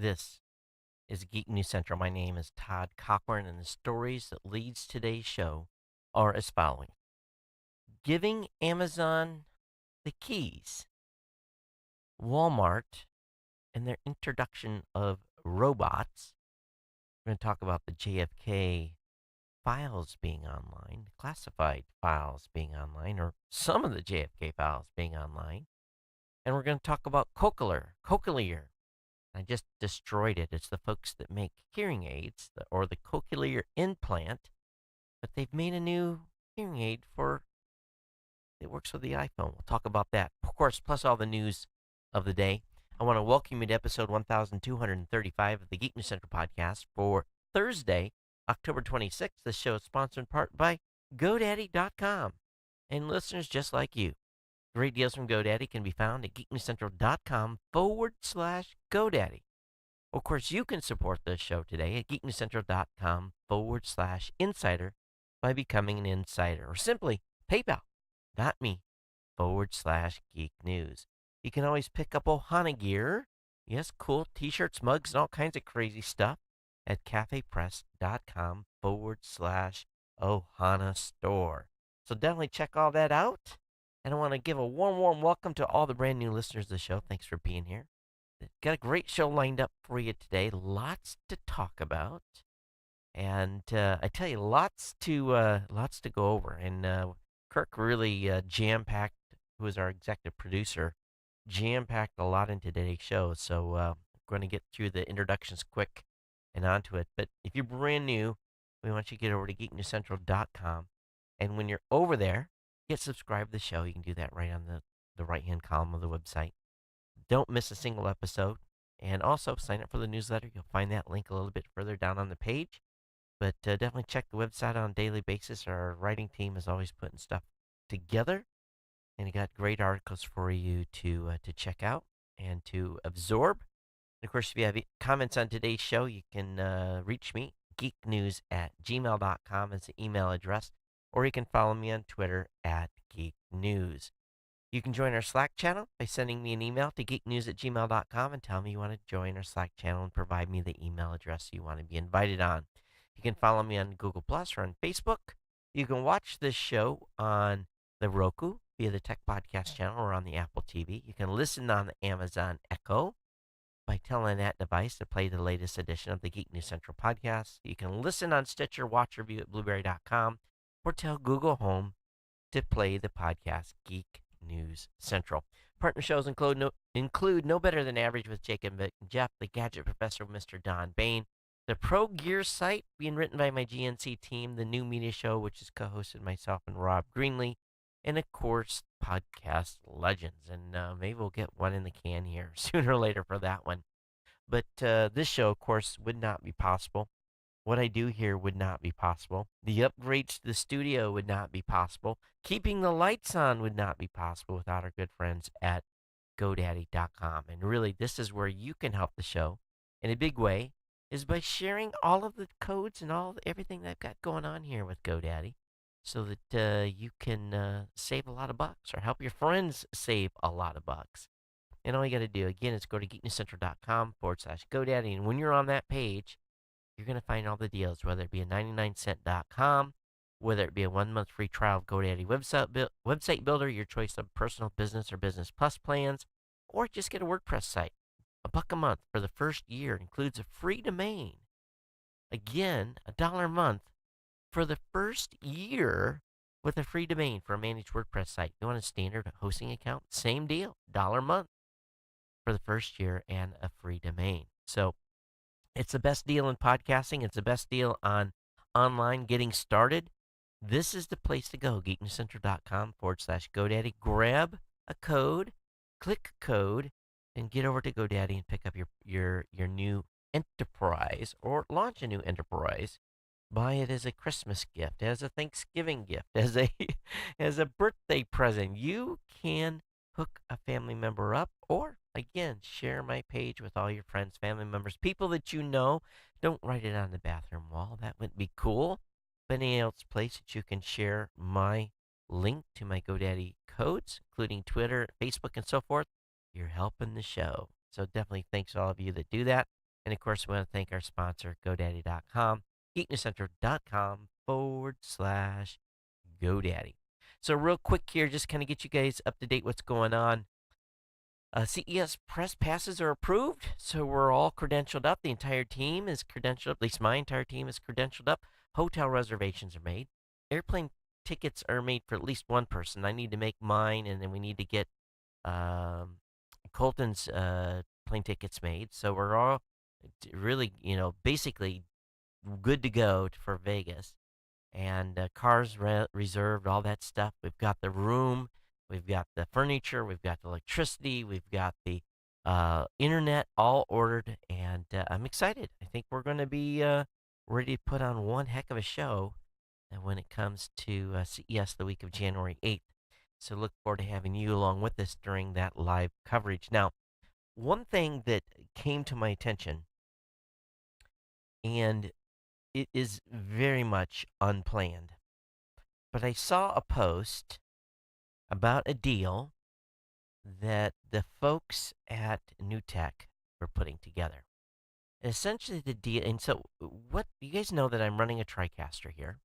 This is Geek News Central. My name is Todd Cochran, and the stories that leads today's show are as following: giving Amazon the keys, Walmart and their introduction of robots. We're going to talk about the JFK files being online, classified files being online, or some of the JFK files being online. And we're going to talk about cochlear. I just destroyed it. It's the folks that make hearing aids or the cochlear implant, but they've made a new hearing aid for it works with the iPhone. We'll talk about that, of course, plus all the news of the day. I want to welcome you to episode 1235 of the Geek News Central podcast for Thursday, October 26th. This show is sponsored in part by GoDaddy.com and listeners just like you. Great deals from GoDaddy can be found at geeknewscentral.com/GoDaddy. Of course, you can support this show today at geeknewscentral.com/insider by becoming an insider, or simply PayPal.me/Geek News. You can always pick up Ohana gear. Yes, cool t-shirts, mugs, and all kinds of crazy stuff at cafepress.com/Ohana store. So definitely check all that out. And I want to give a warm welcome to all the brand new listeners of the show. Thanks for being here. Got a great show lined up for you today. Lots to talk about. And I tell you, lots to go over. And Kirk really jam-packed, who is our executive producer, jam-packed a lot into today's show. So I'm going to get through the introductions quick and onto it. But if you're brand new, we want you to get over to geeknewscentral.com. And when you're over there, get subscribed to the show. You can do that right on the right-hand column of the website. Don't miss a single episode. And also sign up for the newsletter. You'll find that link a little bit further down on the page. But definitely check the website on a daily basis. Our writing team is always putting stuff together. And we got great articles for you to check out and to absorb. And of course, if you have comments on today's show, you can reach me, geeknews@gmail.com is the email address. Or you can follow me on Twitter @geeknews. You can join our Slack channel by sending me an email to geeknews@gmail.com and tell me you want to join our Slack channel and provide me the email address you want to be invited on. You can follow me on Google Plus or on Facebook. You can watch this show on the Roku via the Tech Podcast channel or on the Apple TV. You can listen on the Amazon Echo by telling that device to play the latest edition of the Geek News Central podcast. You can listen on Stitcher, watch review at blueberry.com, or tell Google Home to play the podcast Geek News Central. Partner shows include No Better Than Average with Jacob and Jeff, The Gadget Professor with Mr. Don Bain, the Pro Gear Site being written by my GNC team, the New Media Show, which is co-hosted myself and Rob Greenlee, and of course, Podcast Legends. And maybe we'll get one in the can here sooner or later for that one. But this show, of course, would not be possible. What I do here would not be possible. The upgrades to the studio would not be possible. Keeping the lights on would not be possible without our good friends at GoDaddy.com. And really, this is where you can help the show in a big way, is by sharing all of the codes and everything that I've got going on here with GoDaddy, so that you can save a lot of bucks or help your friends save a lot of bucks. And all you got to do, again, is go to geeknewscentral.com/GoDaddy. And when you're on that page, you're going to find all the deals, whether it be a 99cent.com, whether it be a 1-month free trial of GoDaddy website builder, your choice of personal, business, or business plus plans, or just get a WordPress site. $1 a month for the first year. It includes a free domain. Again, $1 a month for the first year with a free domain for a managed WordPress site. You want a standard hosting account? Same deal, $1 a month for the first year and a free domain. So it's the best deal in podcasting. It's the best deal on online getting started. This is the place to go, geeknewscentral.com/GoDaddy. Grab a code, click code, and get over to GoDaddy and pick up your new enterprise or launch a new enterprise. Buy it as a Christmas gift, as a Thanksgiving gift, as a as a birthday present. You can hook a family member up, or again, share my page with all your friends, family members, people that you know. Don't write it on the bathroom wall. That wouldn't be cool. But any else place that you can share my link to my GoDaddy codes, including Twitter, Facebook, and so forth, you're helping the show. So definitely thanks to all of you that do that. And of course, we want to thank our sponsor, GoDaddy.com, geeknewscentral.com/GoDaddy. So, real quick here, just kind of get you guys up to date what's going on. CES press passes are approved, so we're all credentialed up. The entire team is credentialed up. At least my entire team is credentialed up. Hotel reservations are made. Airplane tickets are made for at least one person. I need to make mine, and then we need to get um, Colton's plane tickets made. So we're all really, basically good to go for Vegas. And cars reserved, all that stuff. We've got the room, we've got the furniture, we've got the electricity, we've got the internet all ordered, and I'm excited. I think we're going to be ready to put on one heck of a show when it comes to CES the week of January 8th. So look forward to having you along with us during that live coverage. Now, one thing that came to my attention, and it is very much unplanned, but I saw a post about a deal that the folks at New Tech were putting together. Essentially, the deal, and so what you guys know that I'm running a TriCaster here.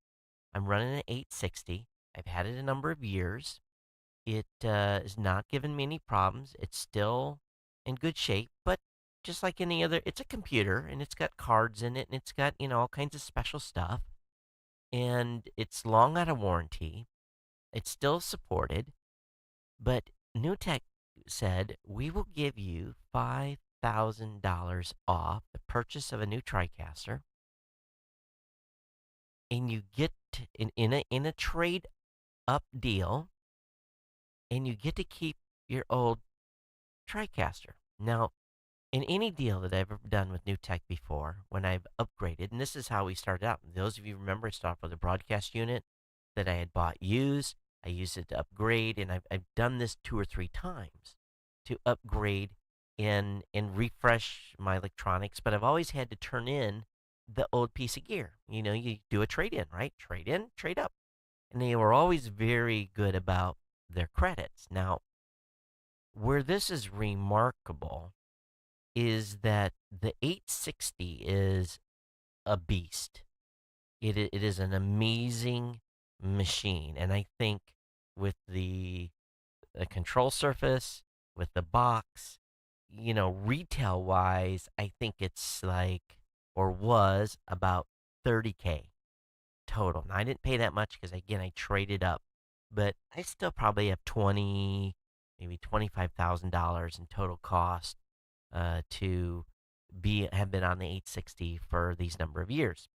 I'm running an 860. I've had it a number of years. It is not giving me any problems. It's still in good shape, but just like any other, it's a computer and it's got cards in it and it's got, all kinds of special stuff. And it's long out of warranty. It's still supported, but NewTek said we will give you $5,000 off the purchase of a new TriCaster, and you get in a trade up deal, and you get to keep your old TriCaster. Now, in any deal that I've ever done with NewTek before, when I've upgraded, and this is how we started out. Those of you remember, I started off with a broadcast unit that I had bought used. I used it to upgrade, and I've done this 2 or 3 times to upgrade and refresh my electronics. But I've always had to turn in the old piece of gear. You do a trade in, right? Trade in, trade up, and they were always very good about their credits. Now, where this is remarkable is that the 860 is a beast. It is an amazing machine, and I think with the control surface, with the box, retail wise, I think it's like, or was about 30K total. Now I didn't pay that much because again I traded up, but I still probably have maybe $25,000 in total cost to have been on the 860 for these number of years.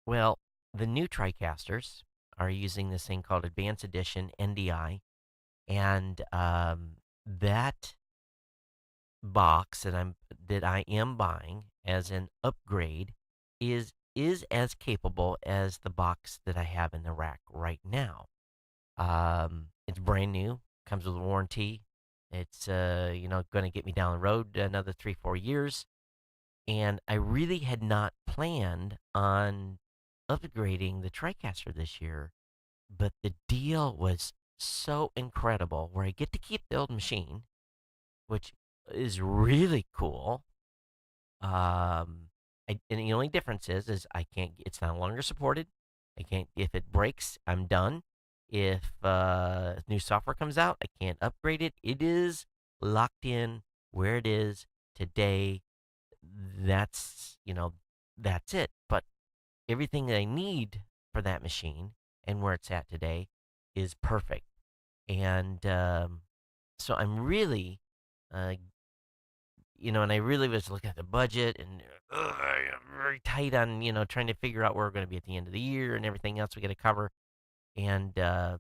Well, the new TriCasters are using this thing called Advanced Edition NDI, and that box that I am buying as an upgrade is as capable as the box that I have in the rack right now. It's brand new, comes with a warranty. It's going to get me down the road another 3-4 years, and I really had not planned on upgrading the TriCaster this year, but the deal was so incredible where I get to keep the old machine, which is really cool. And the only difference is I can't. It's no longer supported. I can't. If it breaks, I'm done. If new software comes out, I can't upgrade it. It is locked in where it is today. That's it. But everything that I need for that machine and where it's at today is perfect. And so I'm really, and I really was looking at the budget and I'm very tight on, trying to figure out where we're going to be at the end of the year and everything else we got to cover. And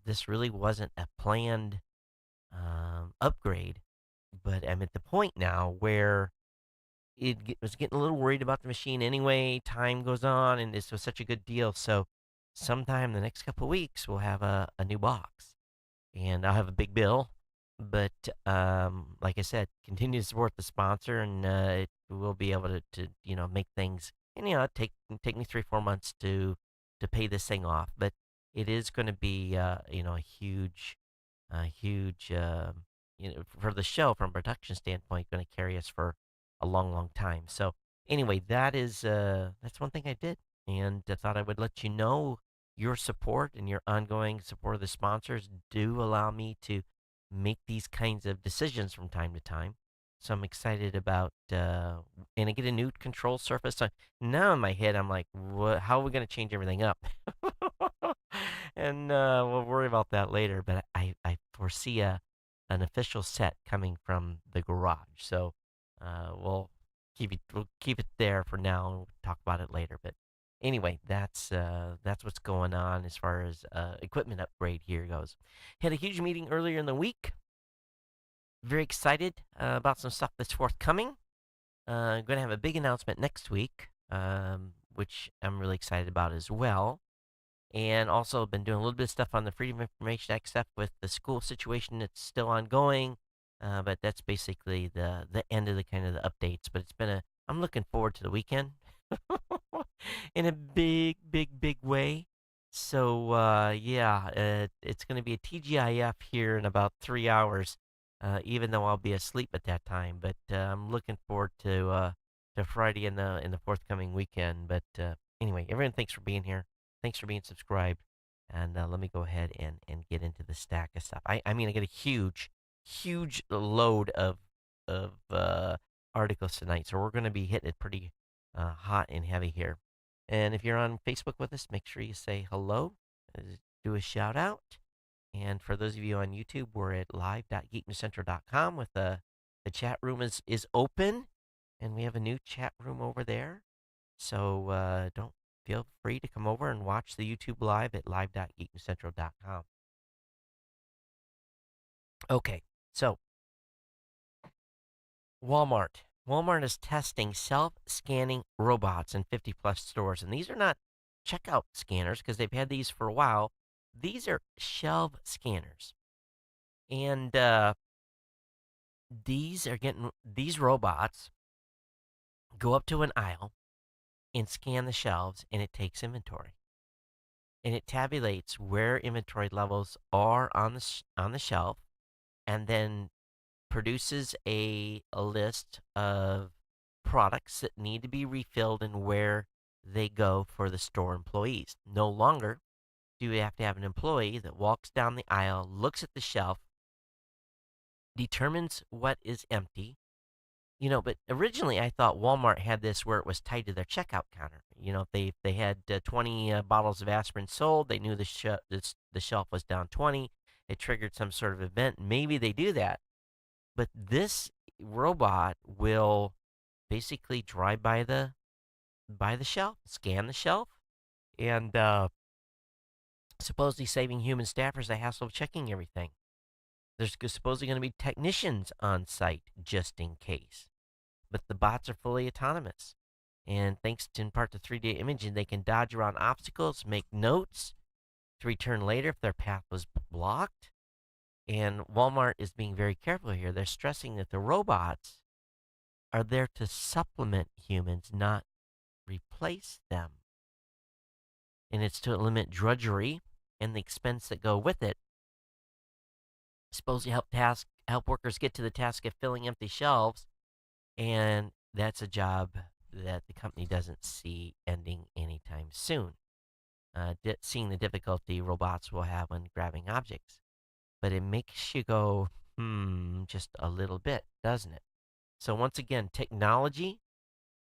this really wasn't a planned upgrade, but I'm at the point now where was getting a little worried about the machine anyway. Time goes on, and this was such a good deal. So, sometime the next couple of weeks, we'll have a new box, and I'll have a big bill. But like I said, continue to support the sponsor, and we'll be able to make things. And take me 3-4 months to pay this thing off. But it is going to be a huge for the show from a production standpoint, going to carry us for a long, long time. So anyway, that's one thing I did, and I thought I would let you know your support and your ongoing support of the sponsors do allow me to make these kinds of decisions from time to time. So I'm excited about, and I get a new control surface. So now in my head, I'm like, what, how are we going to change everything up? And we'll worry about that later. But I foresee an official set coming from the garage. So we'll keep it there for now. And we'll talk about it later. But anyway, that's what's going on as far as equipment upgrade here goes. Had a huge meeting earlier in the week. Very excited about some stuff that's forthcoming. Going to have a big announcement next week, which I'm really excited about as well. And also been doing a little bit of stuff on the Freedom of Information Act stuff with the school situation that's still ongoing. But that's basically the end of the kind of the updates. But I'm looking forward to the weekend in a big, big, big way. So yeah, it's going to be a TGIF here in about 3 hours. Even though I'll be asleep at that time, but I'm looking forward to Friday in the forthcoming weekend. But anyway, everyone, thanks for being here. Thanks for being subscribed. And let me go ahead and get into the stack of stuff. I mean, I got a huge load of articles tonight, so we're going to be hitting it pretty hot and heavy here. And if you're on Facebook with us, make sure you say hello, do a shout out. And for those of you on YouTube, we're at live.geeknewscentral.com with the chat room is open, and we have a new chat room over there. So don't feel free to come over and watch the YouTube live at live.geeknewscentral.com. Okay, so Walmart. Walmart is testing self-scanning robots in 50-plus stores, and these are not checkout scanners because they've had these for a while. These are shelf scanners, and these robots go up to an aisle and scan the shelves, and it takes inventory, and it tabulates where inventory levels are on the shelf, and then produces a list of products that need to be refilled and where they go for the store employees. No longer do you have to have an employee that walks down the aisle, looks at the shelf, determines what is empty. But originally I thought Walmart had this where it was tied to their checkout counter. If they had 20 bottles of aspirin sold, they knew the shelf was down 20. It triggered some sort of event. Maybe they do that. But this robot will basically drive by the shelf, scan the shelf, and supposedly saving human staffers the hassle of checking everything. There's supposedly going to be technicians on site just in case. But the bots are fully autonomous. And thanks in part to 3D imaging, they can dodge around obstacles, make notes to return later if their path was blocked. And Walmart is being very careful here. They're stressing that the robots are there to supplement humans, not replace them. And it's to limit drudgery and the expense that go with it. Supposed to help workers get to the task of filling empty shelves, and that's a job that the company doesn't see ending anytime soon. Seeing the difficulty robots will have when grabbing objects. But it makes you go, just a little bit, doesn't it? So once again, technology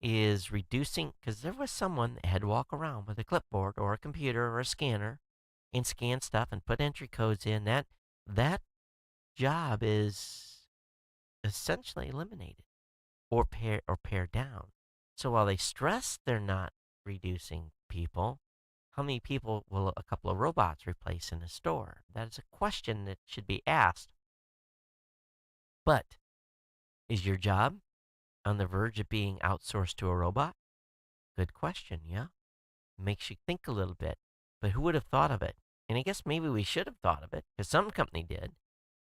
is reducing, because there was someone that had to walk around with a clipboard or a computer or a scanner and scan stuff and put entry codes in. That job is essentially eliminated or pared down. So while they stress they're not reducing people, how many people will a couple of robots replace in a store? That is a question that should be asked. But is your job on the verge of being outsourced to a robot? Good question, yeah? Makes you think a little bit. But who would have thought of it? And I guess maybe we should have thought of it, because some company did.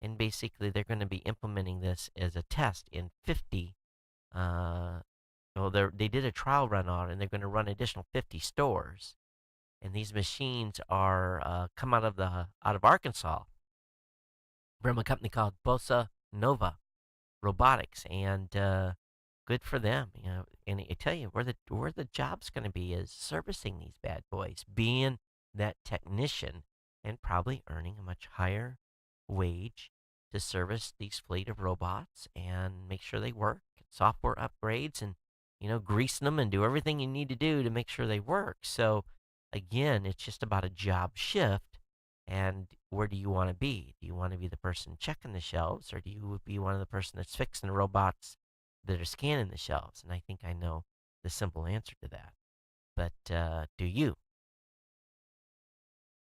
And basically, they're going to be implementing this as a test in 50. They did a trial run on it, and they're going to run additional 50 stores. And these machines are come out of Arkansas from a company called Bossa Nova Robotics, and good for them. And I tell you where the job's going to be is servicing these bad boys, being that technician, and probably earning a much higher wage to service these fleet of robots and make sure they work, software upgrades, and greasing them and do everything you need to do to make sure they work. So again, it's just about a job shift. And where do you want to be? Do you want to be the person checking the shelves, or do you be one of the person that's fixing the robots that are scanning the shelves? And I think I know the simple answer to that. But do you?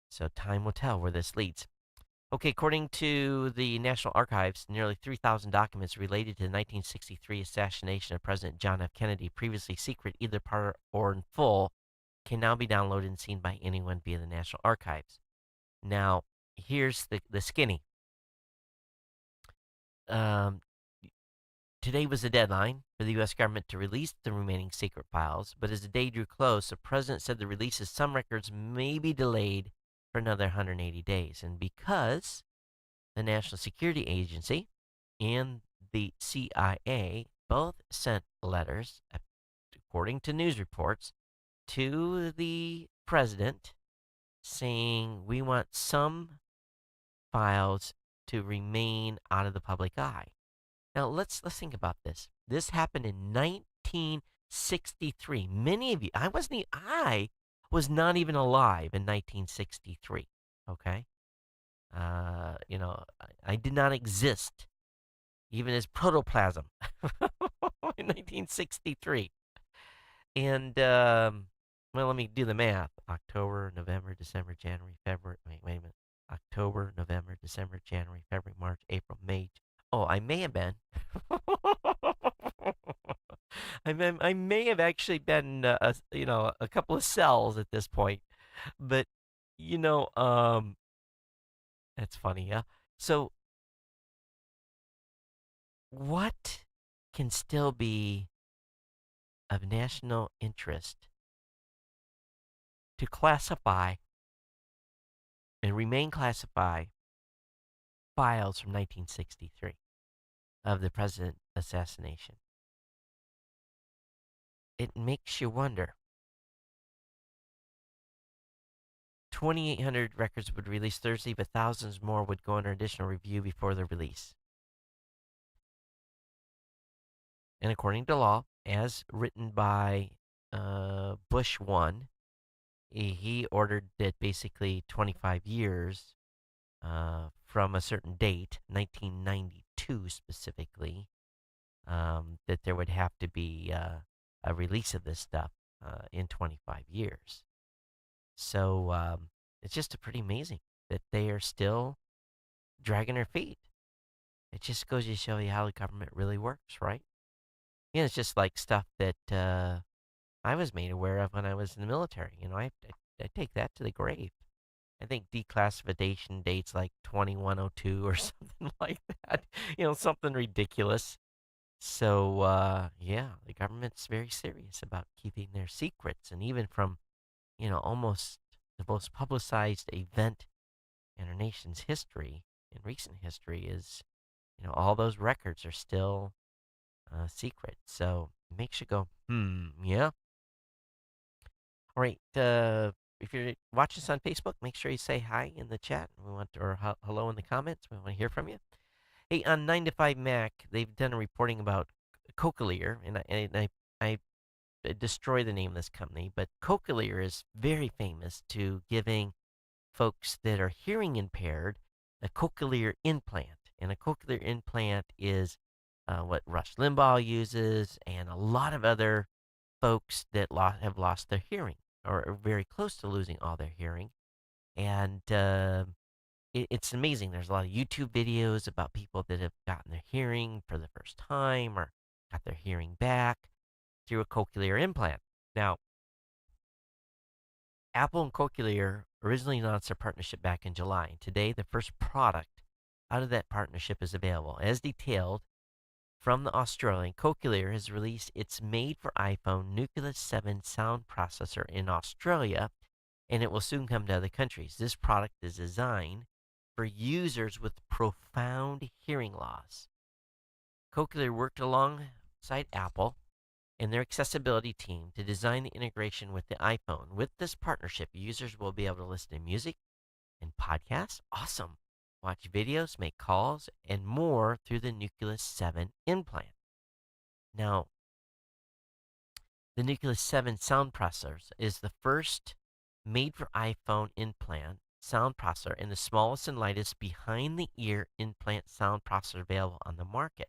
So time will tell where this leads. Okay, according to the National Archives, nearly 3,000 documents related to the 1963 assassination of President John F. Kennedy, previously secret, either part or in full, can now be downloaded and seen by anyone via the National Archives. Now, here's the skinny. Um, Today was the deadline for the U.S. government to release the remaining secret files, but as the day drew close, the president said the release of some records may be delayed for another 180 days. And because the National Security Agency and the CIA both sent letters, according to news reports, to the president saying we want some files to remain out of the public eye. Now let's think about this. This happened in 1963. Many of you, I was not even alive in 1963. Okay, I did not exist even as protoplasm in 1963. And well, let me do the math. October, November, December, January, February. Wait a minute. October, November, December, January, February, March, April, May. Oh, I may have been. I may have actually been, a couple of cells at this point, but you know, um, that's funny, yeah. So, what can still be of national interest to classify and remain classified files from 1963 of the president assassination? It makes you wonder. 2,800 records would release Thursday, but thousands more would go under additional review before the release. And according to law, as written by Bush 1, he ordered that basically 25 years from a certain date, 1992 specifically, that there would have to be a release of this stuff in 25 years. So it's just pretty amazing that they are still dragging their feet. It just goes to show you how the government really works, right? It's just like stuff that I was made aware of when I was in the military. I take that to the grave. I think declassification dates like 2102 or something like that. Something ridiculous. So, yeah, the government's very serious about keeping their secrets. And even from, almost the most publicized event in our nation's history, in recent history, is, all those records are still secret. So it makes you go, yeah. All right. If you're watching us on Facebook, make sure you say hi in the chat. Or hello in the comments. We want to hear from you. Hey, on 9 to 5 Mac, they've done a reporting about Cochlear, and I destroy the name of this company, but Cochlear is very famous to giving folks that are hearing impaired a cochlear implant. And a cochlear implant is what Rush Limbaugh uses, and a lot of other folks that have lost their hearing or are very close to losing all their hearing. And it's amazing. There's a lot of YouTube videos about people that have gotten their hearing for the first time or got their hearing back through a cochlear implant. Now, Apple and Cochlear originally announced their partnership back in July, and today the first product out of that partnership is available. As detailed from the Australian, Cochlear has released its made-for-iPhone Nucleus 7 sound processor in Australia, and it will soon come to other countries. This product is designed for users with profound hearing loss. Cochlear worked alongside alongside Apple and their accessibility team to design the integration with the iPhone. With this partnership, users will be able to listen to music and podcasts. Awesome. Watch videos, make calls, and more through the Nucleus 7 implant. Now, the Nucleus 7 sound processor is the first made for iPhone implant sound processor and the smallest and lightest behind the ear implant sound processor available on the market.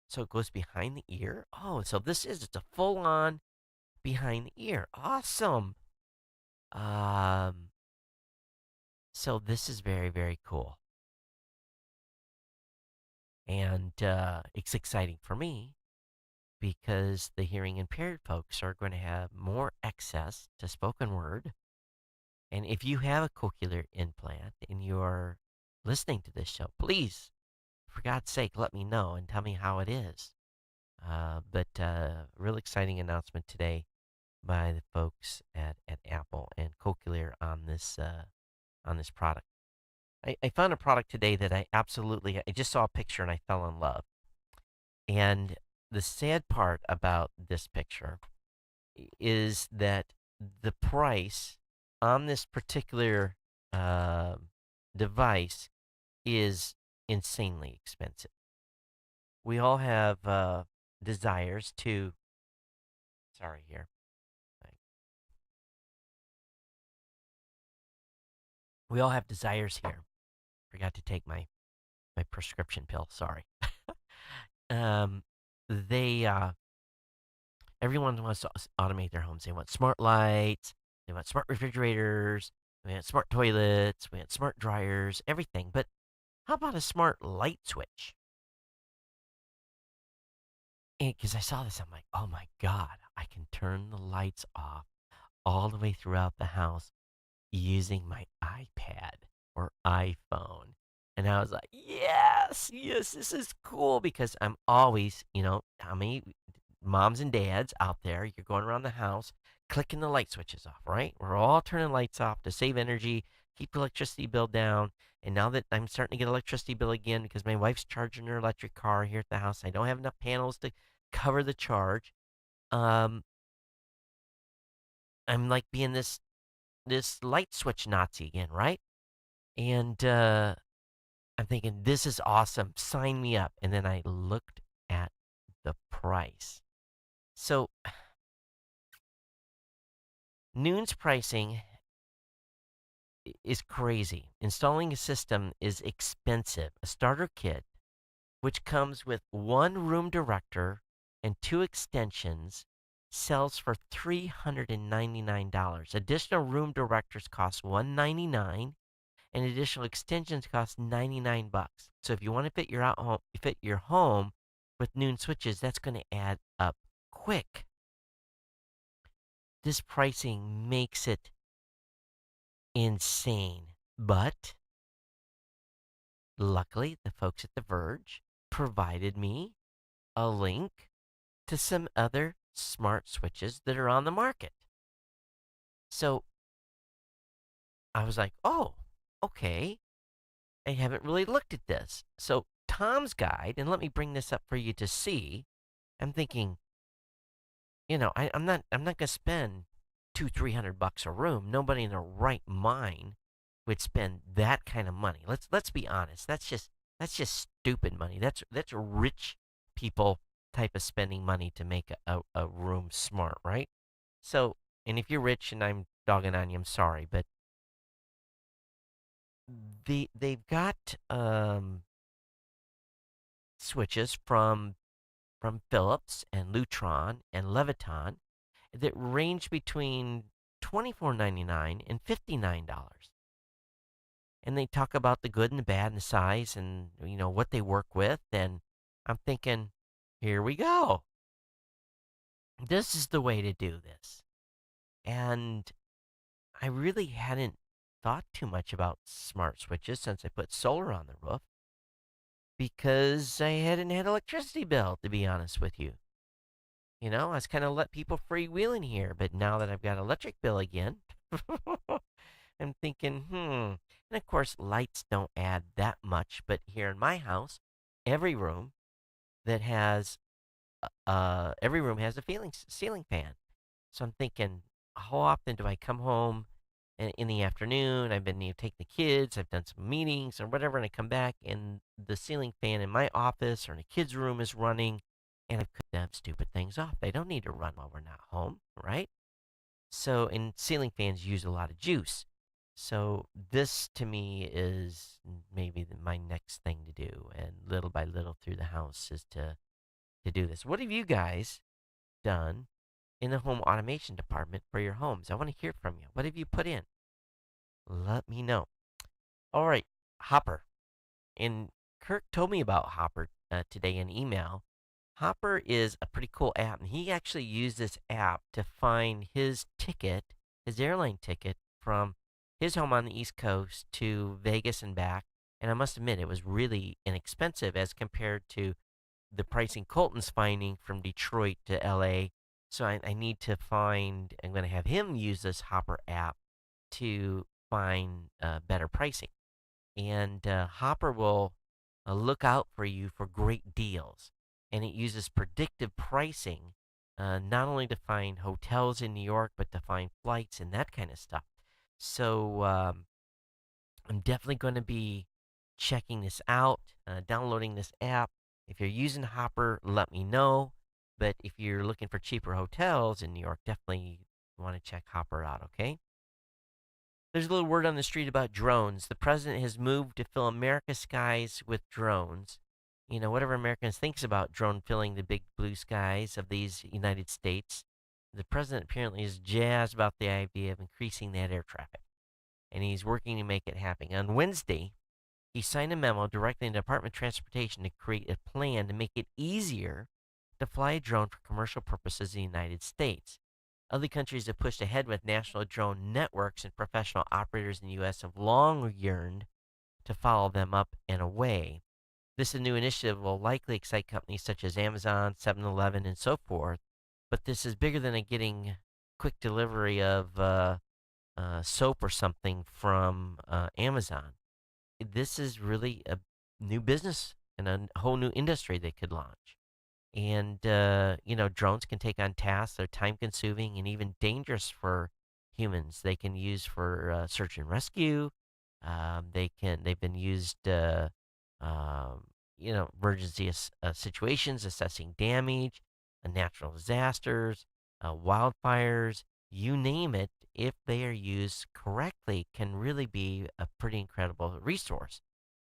So it goes behind the ear. Oh, so it's a full on behind the ear. Awesome. Um, so this is very, very cool. And it's exciting for me because the hearing impaired folks are going to have more access to spoken word. And if you have a cochlear implant and you're listening to this show, please, for God's sake, let me know and tell me how it is. But real exciting announcement today by the folks at Apple and Cochlear on this product. I found a product today that I just saw a picture and I fell in love. And the sad part about this picture is that the price on this particular uh, device is insanely expensive. We all have desires to. Sorry, here. We all have desires here. Forgot to take my prescription pill. Sorry. um, they everyone wants to automate their homes. They want smart lights. They want smart refrigerators. We want smart toilets. We want smart dryers. Everything. But how about a smart light switch? Because I saw this, I'm like, oh my God, I can turn the lights off all the way throughout the house using my iPad or iPhone. And I was like, yes, yes, this is cool because I'm always, how many moms and dads out there, you're going around the house clicking the light switches off, right? We're all turning lights off to save energy, keep the electricity bill down. And now that I'm starting to get electricity bill again because my wife's charging her electric car here at the house, I don't have enough panels to cover the charge. Um, I'm like being this light switch Nazi again, right? And I'm thinking, this is awesome. Sign me up. And then I looked at the price. So, Noon's pricing is crazy. Installing a system is expensive. A starter kit, which comes with one room director and two extensions, sells for $399. Additional room directors cost $199 and additional extensions cost 99 bucks. So if you want to fit your home with Noon switches, that's going to add up quick. This pricing makes it insane. But luckily, the folks at The Verge provided me a link to some other smart switches that are on the market. So I was like, oh, okay. I haven't really looked at this. So Tom's guide, and let me bring this up for you to see. I'm thinking, I'm not gonna spend 200-300 bucks a room. Nobody in their right mind would spend that kind of money. Let's be honest. That's just stupid money. That's rich people type of spending money to make a room smart, right? So, and if you're rich and I'm dogging on you, I'm sorry, but they've got switches from Philips and Lutron and Leviton that range between $24.99 and $59. And they talk about the good and the bad and the size and what they work with. And I'm thinking, here we go. This is the way to do this. And I really hadn't thought too much about smart switches since I put solar on the roof because I hadn't had electricity bill, to be honest with you. I was kind of let people freewheeling here, but now that I've got electric bill again, I'm thinking, And of course, lights don't add that much, but here in my house, every room that has every room has a ceiling fan. So I'm thinking, how often do I come home in the afternoon? I've been taking the kids, I've done some meetings or whatever, and I come back and the ceiling fan in my office or in the kids' room is running, and I've cut them stupid things off. They don't need to run while we're not home, right? So, and ceiling fans use a lot of juice. So this to me is maybe my next thing to do, and little by little through the house is to do this. What have you guys done in the home automation department for your homes? I want to hear from you. What have you put in? Let me know. All right, Hopper. And Kirk told me about Hopper today in email. Hopper is a pretty cool app, and he actually used this app to find his ticket, his airline ticket from his home on the East Coast to Vegas and back. And I must admit, it was really inexpensive as compared to the pricing Colton's finding from Detroit to LA. So I need to find, I'm going to have him use this Hopper app to find better pricing. And Hopper will look out for you for great deals. And it uses predictive pricing not only to find hotels in New York, but to find flights and that kind of stuff. So I'm definitely going to be checking this out, downloading this app. If you're using Hopper, let me know. But if you're looking for cheaper hotels in New York, definitely want to check Hopper out, okay? There's a little word on the street about drones. The president has moved to fill America's skies with drones. You know, whatever Americans thinks about drone filling the big blue skies of these United States, the president apparently is jazzed about the idea of increasing that air traffic. And he's working to make it happen. On Wednesday, he signed a memo directing the Department of Transportation to create a plan to make it easier to fly a drone for commercial purposes in the United States. Other countries have pushed ahead with national drone networks, and professional operators in the U.S. have long yearned to follow them up and away. This new initiative will likely excite companies such as Amazon, 7-Eleven, and so forth, but this is bigger than getting quick delivery of soap or something from Amazon. This is really a new business and a whole new industry they could launch. And, drones can take on tasks that are time consuming and even dangerous for humans. They can use for search and rescue. They've been used, emergency situations, assessing damage, natural disasters, wildfires, you name it, if they are used correctly, can really be a pretty incredible resource.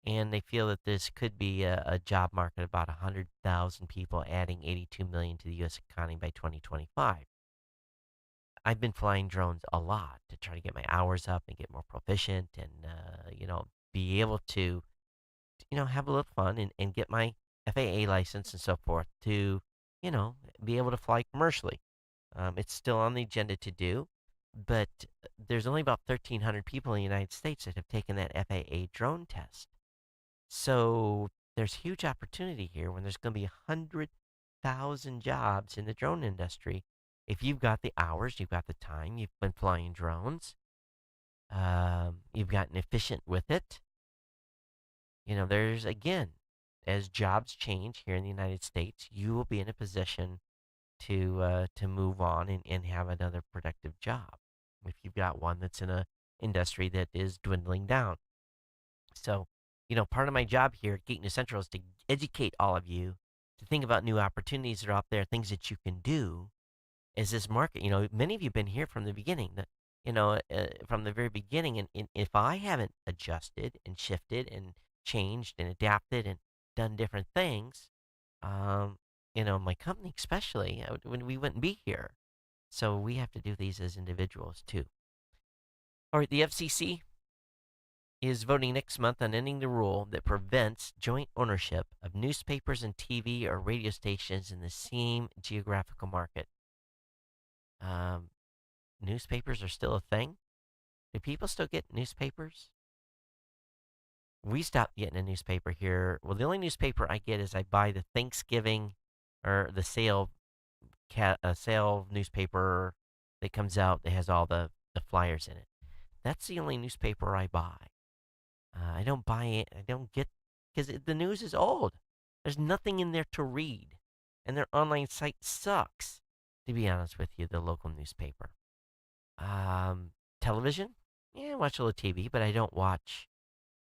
And they feel that this could be a job market of about 100,000 people, adding 82 million to the U.S. economy by 2025. I've been flying drones a lot to try to get my hours up and get more proficient and, be able to, have a little fun and get my FAA license and so forth to, be able to fly commercially. It's still on the agenda to do, but there's only about 1,300 people in the United States that have taken that FAA drone test. So there's huge opportunity here when there's going to be 100,000 jobs in the drone industry. If you've got the hours, you've got the time, you've been flying drones, you've gotten efficient with it. There's, again, as jobs change here in the United States, you will be in a position to move on and have another productive job if you've got one that's in a industry that is dwindling down. So, part of my job here at Geek News Central is to educate all of you to think about new opportunities that are out there, things that you can do as this market. Many of you have been here from the beginning, from the very beginning. And if I haven't adjusted and shifted and changed and adapted and done different things, my company especially, when we wouldn't be here. So we have to do these as individuals too. All right, the FCC is voting next month on ending the rule that prevents joint ownership of newspapers and TV or radio stations in the same geographical market. Newspapers are still a thing. Do people still get newspapers? We stopped getting a newspaper here. Well, the only newspaper I get is I buy the Thanksgiving or the sale newspaper that comes out that has all the flyers in it. That's the only newspaper I buy. I don't buy it. I don't get, because the news is old. There's nothing in there to read. and their online site sucks, to be honest with you, the local newspaper. Um, Television? Yeah, I watch a little TV, but I don't watch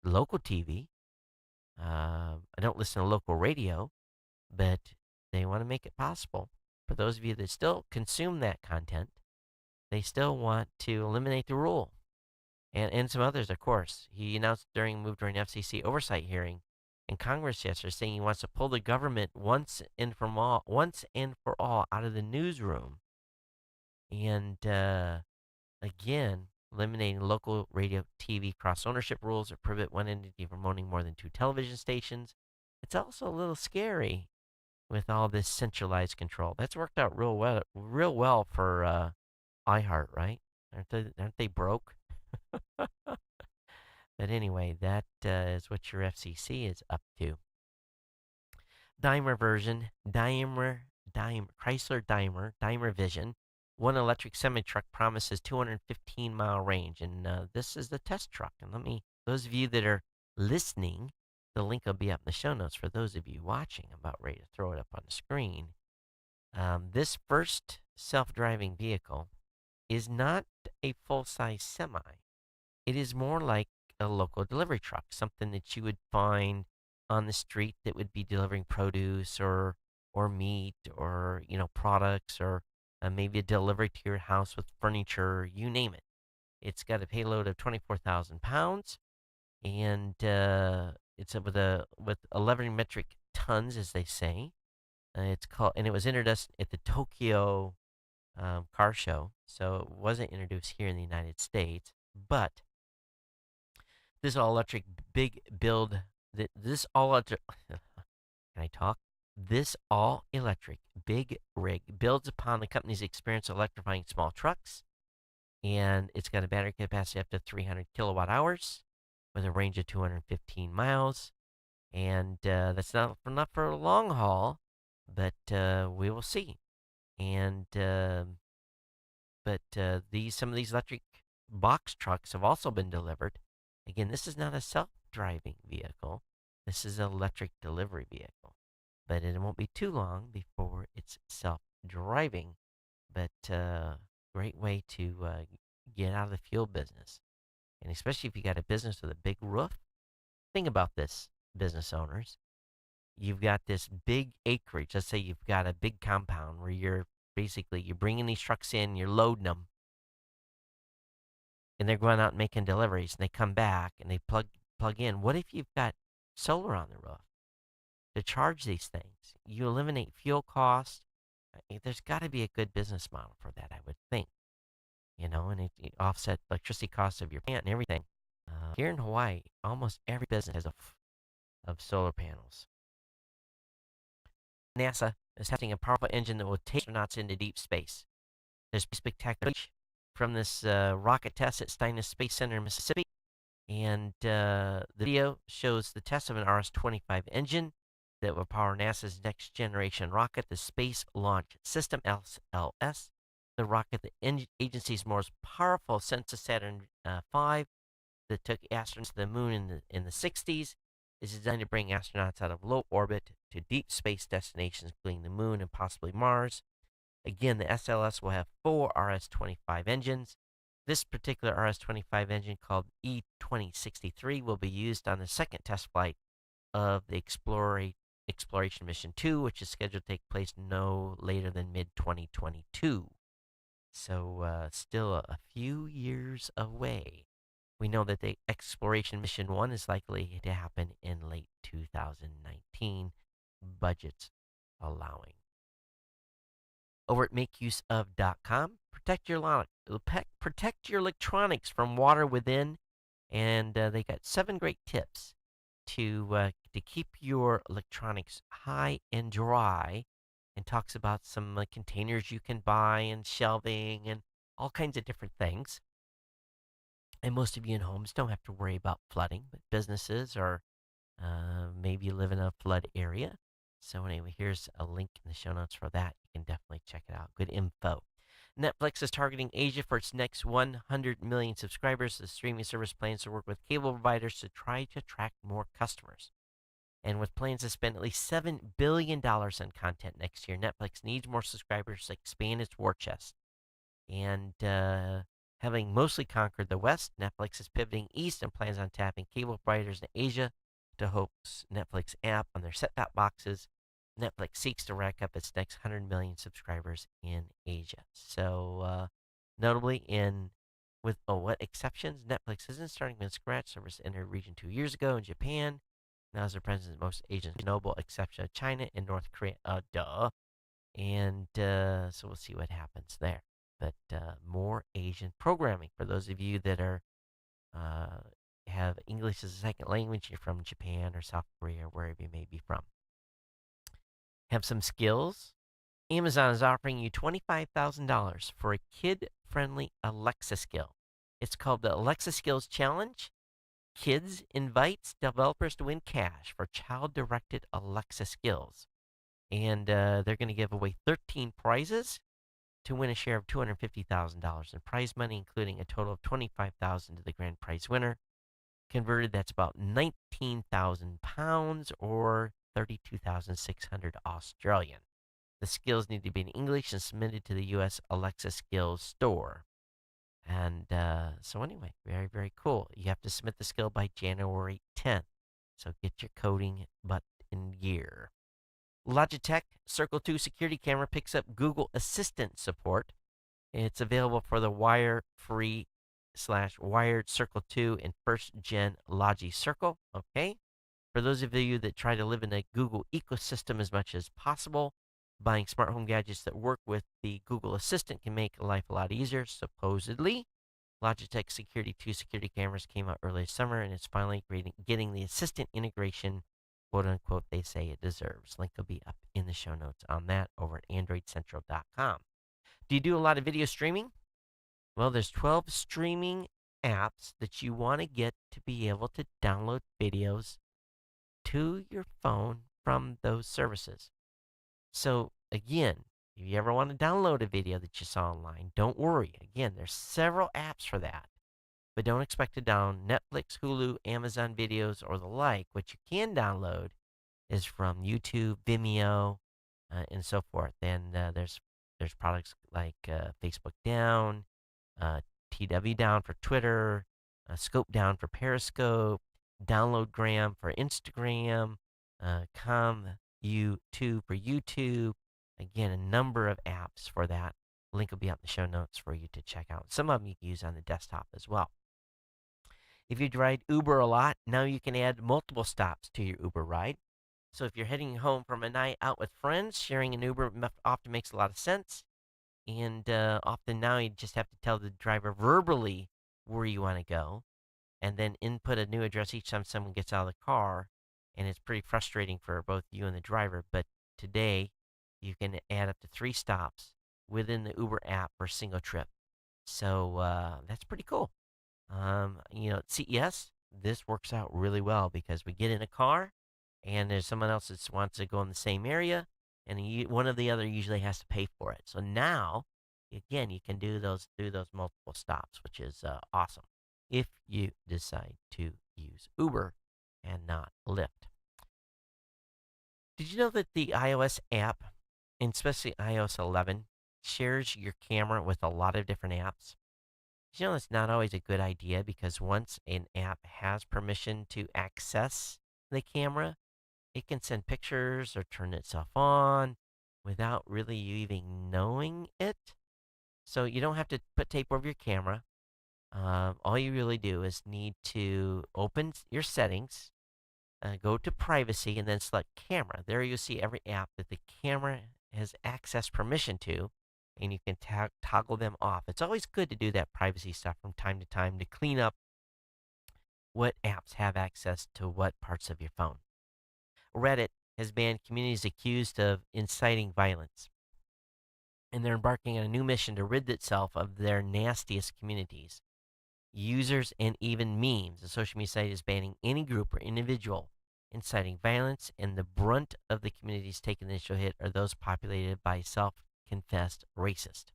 local TV. I don't listen to local radio, but they want to make it possible for those of you that still consume that content. They still want to eliminate the rule, and some others, of course. He announced during FCC oversight hearing in Congress yesterday, saying he wants to pull the government once and for all out of the newsroom, and again, eliminating local radio TV cross ownership rules that prohibit one entity from owning more than two television stations. It's also a little scary with all this centralized control. That's worked out real well for iHeart, right? Aren't they broke? But anyway, that is what your FCC is up to. Chrysler Daimler Vision. One electric semi truck promises 215-mile range, and this is the test truck. And those of you that are listening, the link will be up in the show notes. For those of you watching, I'm about ready to throw it up on the screen. This first self-driving vehicle is not a full-size semi. It is more like a local delivery truck, something that you would find on the street that would be delivering produce or meat or products or maybe a delivery to your house with furniture, you name it. It's got a payload of 24,000 pounds, and it's with 11 metric tons, as they say. It was introduced at the Tokyo car show, so it wasn't introduced here in the United States. But this all electric big build, this all electric, can I talk? This all electric big rig builds upon the company's experience electrifying small trucks, and it's got a battery capacity up to 300 kilowatt hours with a range of 215 miles. And that's not for a long haul, but we will see. And some of these electric box trucks have also been delivered. Again, this is not a self-driving vehicle. This is an electric delivery vehicle. But it won't be too long before it's self-driving. But great way to get out of the fuel business. And especially if you got a business with a big roof. Think about this, business owners. You've got this big acreage. Let's say you've got a big compound where you're bringing these trucks in, you're loading them, and they're going out and making deliveries, and they come back and they plug in. What if you've got solar on the roof to charge these things? You eliminate fuel costs. There's got to be a good business model for that, I would think. And it offset electricity costs of your plant and everything. Here in Hawaii, almost every business has of solar panels. NASA is testing a powerful engine that will take astronauts into deep space. There's spectacular from this rocket test at Stennis Space Center in Mississippi. And the video shows the test of an RS-25 engine that will power NASA's next generation rocket, the Space Launch System, SLS. The rocket, the agency's most powerful since the Saturn V that took astronauts to the moon in the 60s, is designed to bring astronauts out of low orbit to deep space destinations, including the moon and possibly Mars. Again, the SLS will have 4 RS-25 engines. This particular RS-25 engine, called E-2063, will be used on the second test flight of the Exploration Mission 2, which is scheduled to take place no later than mid-2022. So still a few years away. We know that the Exploration Mission 1 is likely to happen in late 2019, budgets allowing. Over at makeuseof.com, protect your electronics from water within, and they got 7 great tips to keep your electronics high and dry, and talks about some containers you can buy and shelving and all kinds of different things. And most of you in homes don't have to worry about flooding, but businesses or maybe you live in a flood area. So anyway, here's a link in the show notes for that. You can definitely check it out. Good info. Netflix is targeting Asia for its next 100 million subscribers. The streaming service plans to work with cable providers to try to attract more customers. And with plans to spend at least $7 billion on content next year, Netflix needs more subscribers to expand its war chest. And having mostly conquered the West, Netflix is pivoting east and plans on tapping cable providers in Asia to host Netflix app on their set-top boxes. Netflix seeks to rack up its next 100 million subscribers in Asia. So, notably, with what exceptions, Netflix isn't starting from scratch. Service entered region 2 years ago in Japan. Now has a presence in most Asian notable exception of China and North Korea. Duh. And so we'll see what happens there. But more Asian programming for those of you that are uh, have English as a second language. You're from Japan or South Korea or wherever you may be from. Have some skills. Amazon is offering you $25,000 for a kid-friendly Alexa skill. It's called the Alexa Skills Challenge. Kids invites developers to win cash for child-directed Alexa skills. And they're going to give away 13 prizes to win a share of $250,000 in prize money, including a total of $25,000 to the grand prize winner. Converted, that's about £19,000 or 32,600 Australian. The skills need to be in English and submitted to the U.S. Alexa Skills Store. And so anyway, very, very cool. You have to submit the skill by January 10th. So get your coding butt in gear. Logitech Circle 2 security camera picks up Google Assistant support. It's available for the wire-free / wired Circle 2 and first gen Logi Circle. Okay. For those of you that try to live in a Google ecosystem as much as possible, buying smart home gadgets that work with the Google Assistant can make life a lot easier, supposedly. Logitech Security 2 security cameras came out early summer, and it's finally getting the Assistant integration, quote unquote, they say it deserves. Link will be up in the show notes on that over at AndroidCentral.com. Do you do a lot of video streaming? Well, there's 12 streaming apps that you want to get to be able to download videos to your phone from those services. So, again, if you ever want to download a video that you saw online, don't worry. Again, there's several apps for that. But don't expect to download Netflix, Hulu, Amazon videos, or the like. What you can download is from YouTube, Vimeo, and so forth. And there's products like Facebook Down, TW Down for Twitter, Scope Down for Periscope, Downloadgram for Instagram, ComU2 for YouTube. Again, a number of apps for that. Link will be up in the show notes for you to check out. Some of them you can use on the desktop as well. If you ride Uber a lot, now you can add multiple stops to your Uber ride. So if you're heading home from a night out with friends, sharing an Uber often makes a lot of sense. And often now you just have to tell the driver verbally where you want to go and then input a new address each time someone gets out of the car. And it's pretty frustrating for both you and the driver. But today, you can add up to 3 stops within the Uber app for a single trip. So that's pretty cool. At CES, this works out really well because we get in a car and there's someone else that wants to go in the same area, and one of the other usually has to pay for it. So now, again, you can do those multiple stops, which is awesome if you decide to use Uber and not Lyft. Did you know that the iOS app, and especially iOS 11, shares your camera with a lot of different apps? You know, it's not always a good idea because once an app has permission to access the camera, it can send pictures or turn itself on without really you even knowing it. So you don't have to put tape over your camera. All you really do is need to open your settings, go to privacy, and then select camera. There you see every app that the camera has access permission to, and you can toggle them off. It's always good to do that privacy stuff from time to time to clean up what apps have access to what parts of your phone. Reddit has banned communities accused of inciting violence, and they're embarking on a new mission to rid itself of their nastiest communities. Users and even memes. The social media site is banning any group or individual inciting violence, and the brunt of the communities taking the initial hit are those populated by self-confessed racists.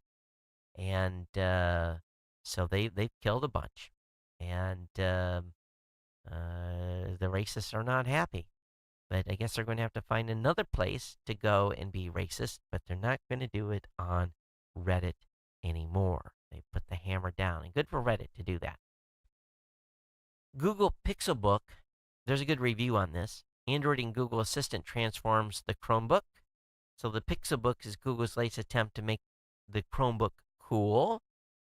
And so they've killed a bunch, and the racists are not happy. But I guess they're going to have to find another place to go and be racist, but they're not going to do it on Reddit anymore. They put the hammer down, and good for Reddit to do that. Google Pixelbook, there's a good review on this. Android and Google Assistant transforms the Chromebook. So the Pixelbook is Google's latest attempt to make the Chromebook cool.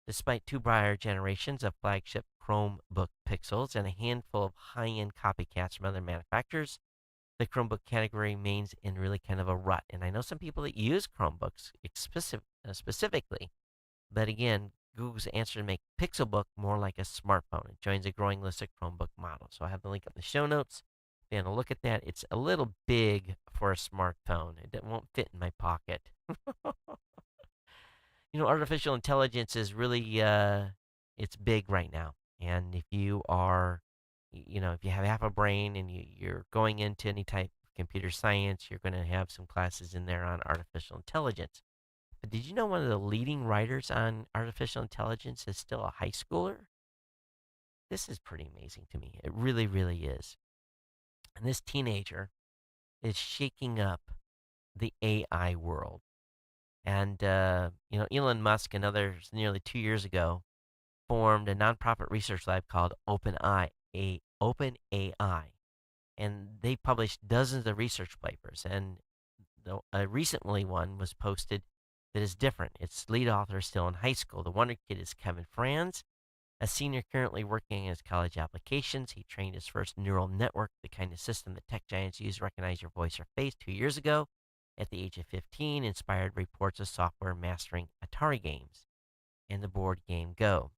Despite two prior generations of flagship Chromebook Pixels and a handful of high-end copycats from other manufacturers, the Chromebook category remains in really kind of a rut. And I know some people that use Chromebooks specifically, but again, Google's answer to make Pixelbook more like a smartphone. It joins a growing list of Chromebook models. So I have the link up in the show notes. If you want to look at that, it's a little big for a smartphone. It won't fit in my pocket. Artificial intelligence is really it's big right now. And if you are, if you have half a brain and you're going into any type of computer science, you're going to have some classes in there on artificial intelligence. But did you know one of the leading writers on artificial intelligence is still a high schooler? This is pretty amazing to me. It really, really is. And this teenager is shaking up the AI world. And, Elon Musk and others nearly 2 years ago formed a nonprofit research lab called OpenAI. And they published dozens of research papers. And a recently one was posted that is different. Its lead author is still in high school. The wonder kid is Kevin Franz, a senior currently working in his college applications. He trained his first neural network, the kind of system that tech giants use to recognize your voice or face, 2 years ago. At the age of 15, inspired reports of software mastering Atari games and the board game Go.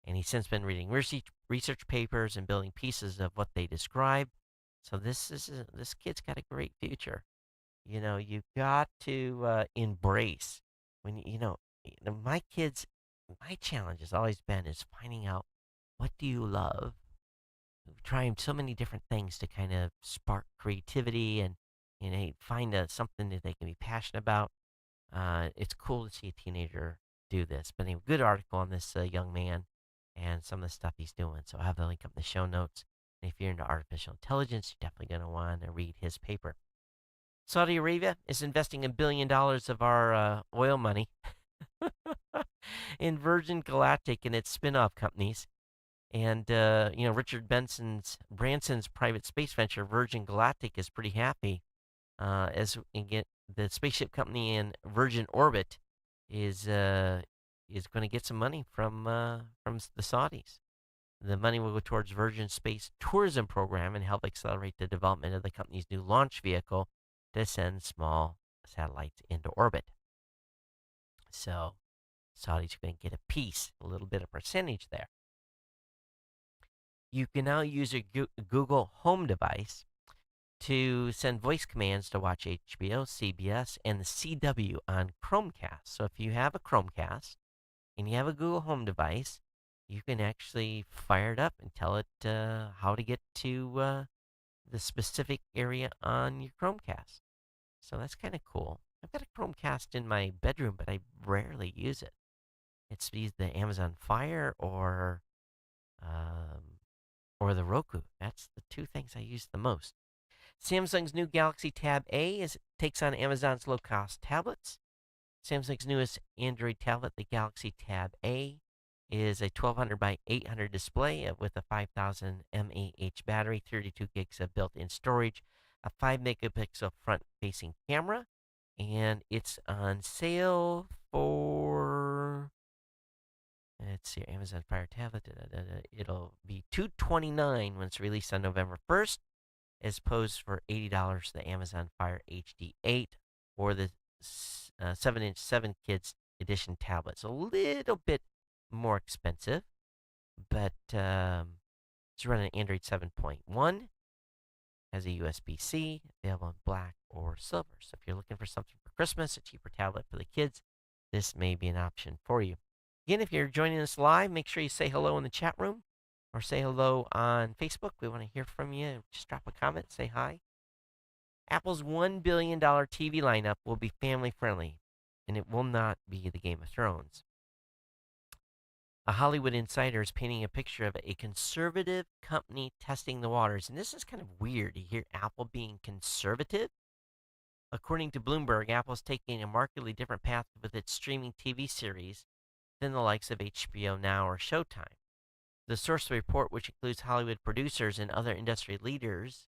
And he's since been reading research papers and building pieces of what they describe. So this kid's got a great future. You've got to embrace when my kids. My challenge has always been is finding out what do you love, trying so many different things to kind of spark creativity and find something that they can be passionate about. It's cool to see a teenager do this. But anyway, good article on this young man and some of the stuff he's doing. So I'll have the link up in the show notes. And if you're into artificial intelligence, you're definitely going to want to read his paper. Saudi Arabia is investing $1 billion of our oil money in Virgin Galactic and its spin-off companies. And, Richard Branson's private space venture, Virgin Galactic, is pretty happy as the spaceship company in Virgin Orbit is going to get some money from the Saudis. The money will go towards Virgin Space tourism program and help accelerate the development of the company's new launch vehicle to send small satellites into orbit. So Saudis are going to get a little bit of percentage there. You can now use your Google Home device to send voice commands to watch HBO, CBS, and the CW on Chromecast. So if you have a Chromecast and you have a Google Home device, you can actually fire it up and tell it how to get to the specific area on your Chromecast. So that's kind of cool. I've got a Chromecast in my bedroom, but I rarely use it. It's either the Amazon Fire or the Roku. That's the two things I use the most. Samsung's new Galaxy Tab A takes on Amazon's low-cost tablets. Samsung's newest Android tablet, the Galaxy Tab A, is a 1200 by 800 display with a 5000 mAh battery, 32 gigs of built-in storage, a 5 megapixel front-facing camera, and it's on sale for, let's see, Amazon Fire tablet. It'll be $229 when it's released on November 1st, as opposed for $80 the Amazon Fire HD8 or the 7-inch 7 Kids Edition tablets. A little bit more expensive, but it's running Android 7.1, has a USB-C, available in black or silver. So if you're looking for something for Christmas, a cheaper tablet for the kids, this may be an option for you. Again, if you're joining us live, make sure you say hello in the chat room or say hello on Facebook. We want to hear from you. Just drop a comment, say hi. Apple's $1 billion TV lineup will be family friendly, and it will not be the Game of Thrones. A Hollywood insider is painting a picture of a conservative company testing the waters. And this is kind of weird to hear Apple being conservative. According to Bloomberg, Apple is taking a markedly different path with its streaming TV series than the likes of HBO Now or Showtime. The source of the report, which includes Hollywood producers and other industry leaders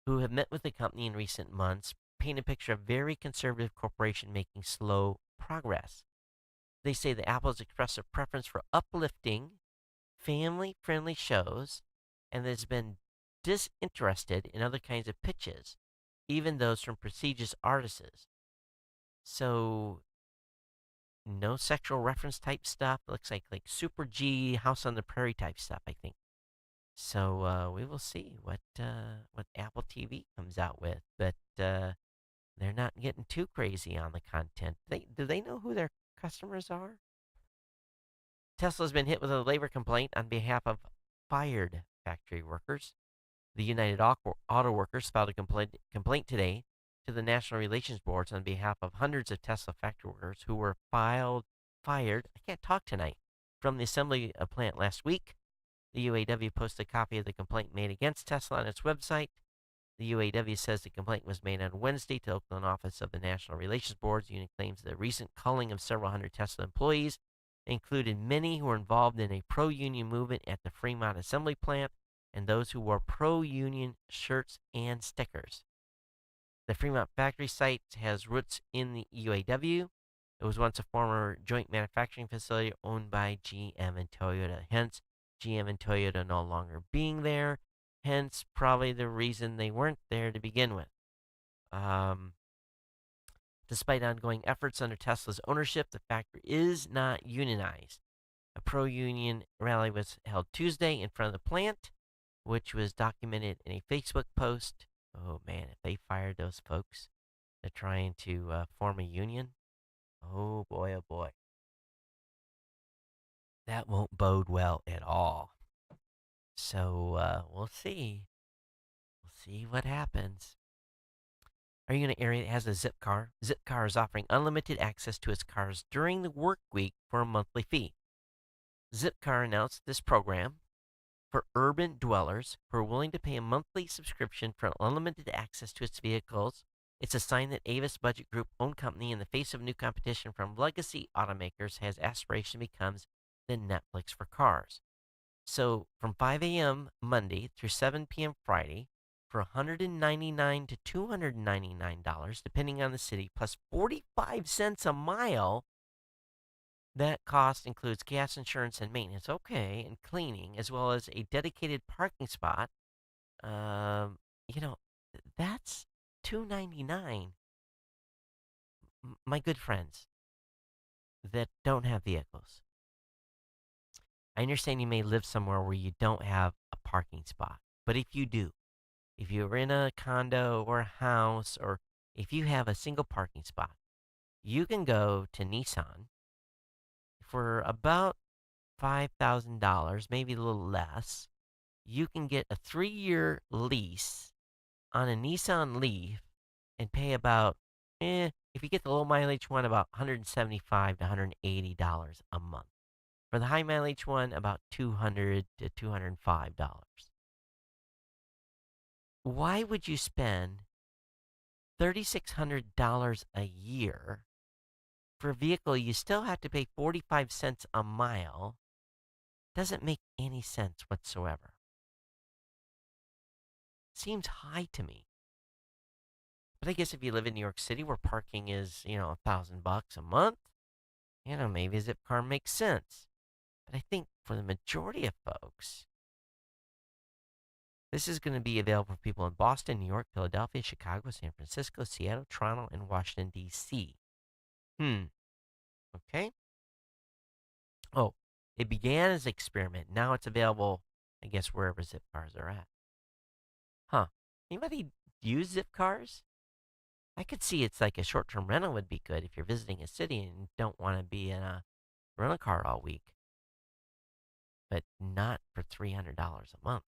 who have met with the company in recent months, paint a picture of a very conservative corporation making slow progress. They say that Apple has expressed a preference for uplifting, family friendly shows and that has been disinterested in other kinds of pitches, even those from prestigious artists. So, no sexual reference type stuff. Looks like Super G, House on the Prairie type stuff, I think. So we will see what Apple TV comes out with, but they're not getting too crazy on the content. Do they know who their customers are? Tesla's been hit with a labor complaint on behalf of fired factory workers. The United Auto Workers filed a complaint today to the National Relations Boards on behalf of hundreds of Tesla factory workers who were fired. I can't talk tonight. From the assembly plant last week. The UAW posted a copy of the complaint made against Tesla on its website. The UAW says the complaint was made on Wednesday to the Oakland office of the National Relations Board. The unit claims the recent culling of several hundred Tesla employees included many who were involved in a pro-union movement at the Fremont assembly plant and those who wore pro-union shirts and stickers. The Fremont factory site has roots in the UAW. It was once a former joint manufacturing facility owned by GM and Toyota. Hence, GM and Toyota no longer being there. Hence, probably the reason they weren't there to begin with. Despite ongoing efforts under Tesla's ownership, the factory is not unionized. A pro-union rally was held Tuesday in front of the plant, which was documented in a Facebook post. Oh man, if they fired those folks, they're trying to form a union. Oh boy, oh boy. That won't bode well at all. So we'll see. We'll see what happens. Are you in an area that has a Zipcar? Zipcar is offering unlimited access to its cars during the work week for a monthly fee. Zipcar announced this program for urban dwellers who are willing to pay a monthly subscription for unlimited access to its vehicles. It's a sign that Avis Budget Group, owned company in the face of new competition from legacy automakers, has aspiration becomes the Netflix for cars. So from 5 a.m. Monday through 7 p.m. Friday, for $199 to $299, depending on the city, plus 45 cents a mile. That cost includes gas, insurance, and maintenance, okay, and cleaning, as well as a dedicated parking spot. Um, you know, that's $299. My good friends that don't have vehicles. I understand you may live somewhere where you don't have a parking spot, but if you do, if you're in a condo or a house, or if you have a single parking spot, you can go to Nissan for about $5,000, maybe a little less. You can get a 3-year lease on a Nissan Leaf and pay about, if you get the low mileage one, about $175 to $180 a month. For the high mileage one, about $200 to $205. Why would you spend $3,600 a year for a vehicle you still have to pay 45 cents a mile? Doesn't make any sense whatsoever. Seems high to me. But I guess if you live in New York City where parking is, $1,000 a month, maybe a Zipcar makes sense. But I think for the majority of folks, this is going to be available for people in Boston, New York, Philadelphia, Chicago, San Francisco, Seattle, Toronto, and Washington, D.C. Okay. Oh, it began as an experiment. Now it's available, I guess, wherever Zipcars are at. Huh. Anybody use Zipcars? I could see it's like a short-term rental would be good if you're visiting a city and don't want to be in a rental car all week. But not for $300 a month.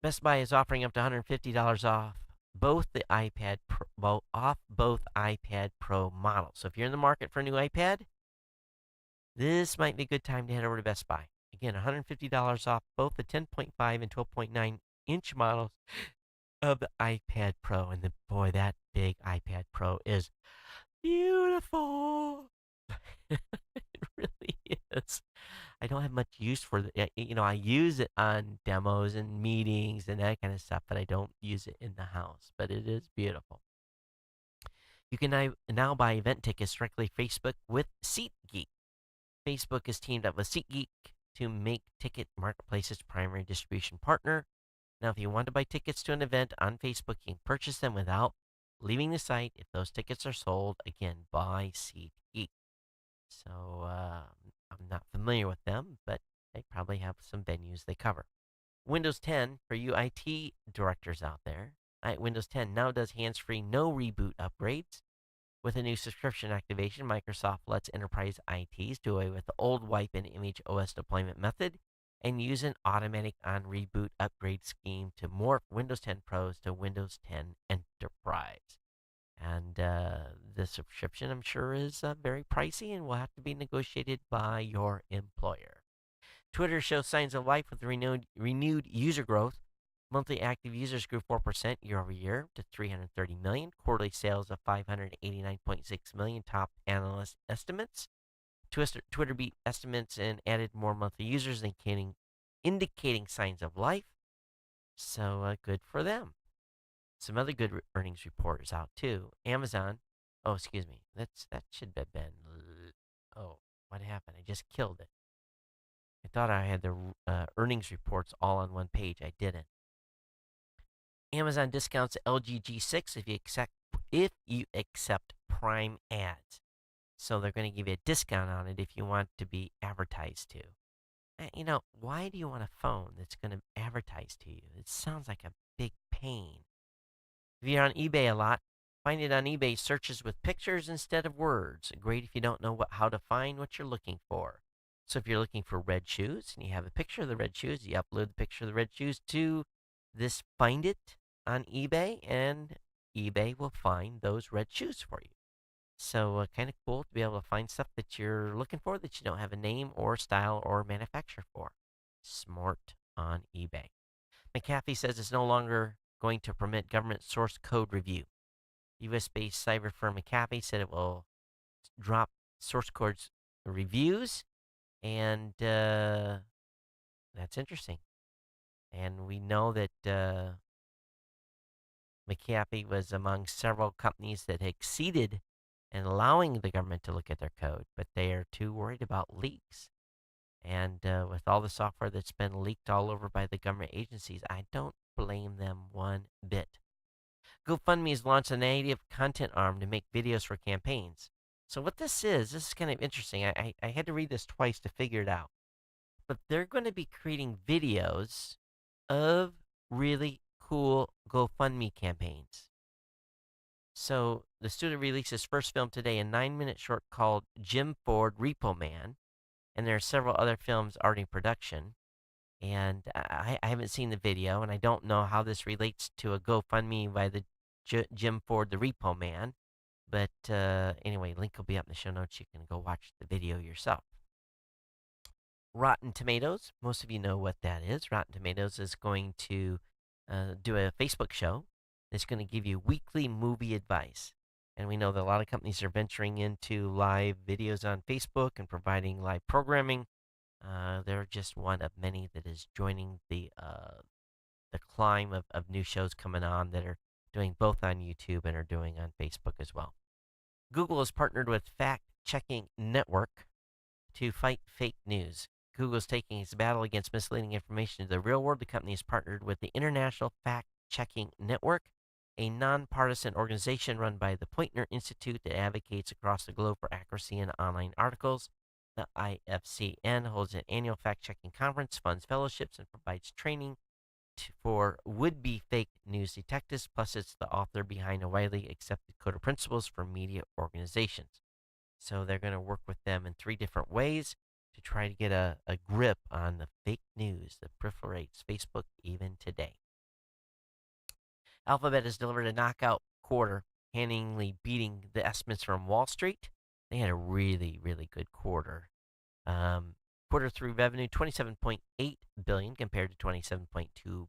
Best Buy is offering up to $150 off both the iPad both iPad Pro models. So if you're in the market for a new iPad, This might be a good time to head over to Best Buy. Again, $150 off both the 10.5 and 12.9-inch models of the iPad Pro. And boy, that big iPad Pro is beautiful. It really is. I don't have much use for it. I use it on demos and meetings and that kind of stuff, but I don't use it in the house. But it is beautiful. You can now buy event tickets directly Facebook with SeatGeek. Facebook has teamed up with SeatGeek to make Ticket Marketplace's primary distribution partner. Now, if you want to buy tickets to an event on Facebook, you can purchase them without leaving the site. If those tickets are sold, again, by SeatGeek. So I'm not familiar with them, but they probably have some venues they cover. Windows 10, for you IT directors out there, Windows 10 now does hands-free no reboot upgrades. With a new subscription activation, Microsoft lets enterprise ITs do away with the old wipe and image OS deployment method and use an automatic on reboot upgrade scheme to morph Windows 10 Pros to Windows 10 Enterprise. And the subscription, I'm sure, is very pricey and will have to be negotiated by your employer. Twitter shows signs of life with renewed user growth. Monthly active users grew 4% year over year to 330 million. Quarterly sales of 589.6 million top analyst estimates. Twitter beat estimates and added more monthly users, indicating signs of life. So good for them. Some other good earnings reports out too. Amazon. Oh, excuse me. That should have been. Oh, what happened? I just killed it. I thought I had the earnings reports all on one page. I didn't. Amazon discounts LG G6 if you accept Prime ads. So they're going to give you a discount on it if you want to be advertised to. Why do you want a phone that's going to advertise to you? It sounds like a big pain. If you're on eBay a lot, find it on eBay searches with pictures instead of words. Great if you don't know how to find what you're looking for. So if you're looking for red shoes and you have a picture of the red shoes, you upload the picture of the red shoes to this Find It on eBay, and eBay will find those red shoes for you. So kind of cool to be able to find stuff that you're looking for that you don't have a name or style or manufacturer for. Smart on eBay. McAfee says it's no longer going to permit government source code review. U.S.-based cyber firm McAfee said it will drop source codes reviews, and that's interesting. And we know that McAfee was among several companies that exceeded in allowing the government to look at their code, but they are too worried about leaks. And with all the software that's been leaked all over by the government agencies, I don't blame them one bit. GoFundMe has launched a native content arm to make videos for campaigns. So what this is kind of interesting. I had to read this twice to figure it out. But they're going to be creating videos of really cool GoFundMe campaigns. So the student released his first film today, a 9-minute short called Jim Ford Repo Man. And there are several other films already in production. And I haven't seen the video, and I don't know how this relates to a GoFundMe by the Jim Ford, the Repo Man. But anyway, link will be up in the show notes. You can go watch the video yourself. Rotten Tomatoes, most of you know what that is. Rotten Tomatoes is going to do a Facebook show that's going to give you weekly movie advice. And we know that a lot of companies are venturing into live videos on Facebook and providing live programming. They're just one of many that is joining the climb of new shows coming on that are doing both on YouTube and are doing on Facebook as well. Google has partnered with Fact Checking Network to fight fake news. Google is taking its battle against misleading information to the real world. The company has partnered with the International Fact Checking Network, a nonpartisan organization run by the Poynter Institute that advocates across the globe for accuracy in online articles. The IFCN holds an annual fact-checking conference, funds fellowships, and provides training for would-be fake news detectives. Plus, it's the author behind a widely accepted code of principles for media organizations. So they're going to work with them in 3 different ways to try to get a grip on the fake news that proliferates Facebook even today. Alphabet has delivered a knockout quarter, handily beating the estimates from Wall Street. They had a really, really good quarter. Quarter three revenue 27.8 billion compared to 27.2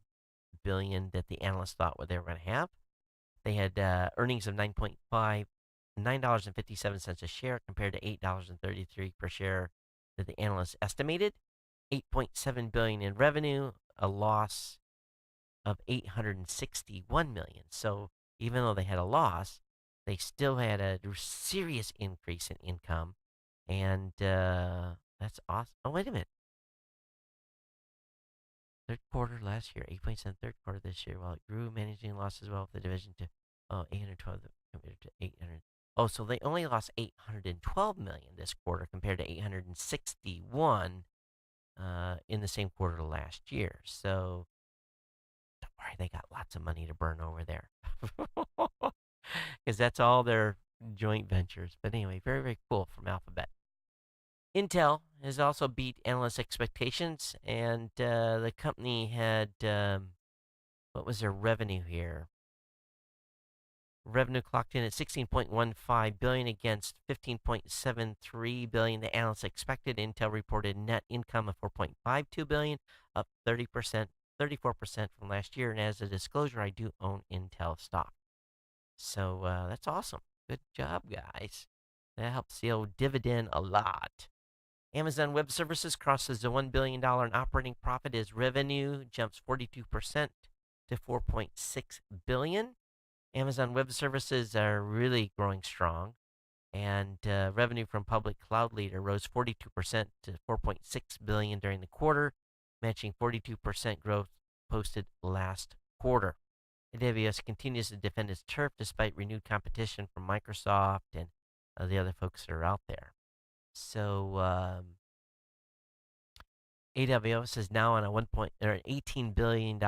billion that the analysts thought what they were going to have. They had earnings of $9.57 a share compared to $8.33 per share that the analysts estimated. 8.7 billion in revenue, a loss of 861 million. So even though they had a loss, they still had a serious increase in income, and that's awesome. Oh, wait a minute. Third quarter last year, 8.7. Third quarter this year, while it grew, managing losses well for the division to 812 compared to 800. Oh, so they only lost 812 million this quarter compared to 861 in the same quarter last year. So don't worry, they got lots of money to burn over there, because that's all their joint ventures. But anyway, very very cool from Alphabet. Intel has also beat analyst expectations, and the company had what was their revenue here? Revenue clocked in at 16.15 billion against 15.73 billion the analysts expected. Intel reported net income of 4.52 billion, up 30%, 34% from last year. And as a disclosure, I do own Intel stock. So that's awesome. Good job, guys. That helps the old dividend a lot. Amazon Web Services crosses the $1 billion in operating profit as revenue jumps 42% to 4.6 billion. Amazon Web Services are really growing strong, and revenue from public cloud leader rose 42% to 4.6 billion during the quarter, matching 42% growth posted last quarter. AWS continues to defend its turf despite renewed competition from Microsoft and the other folks that are out there. So AWS is now on a $18 billion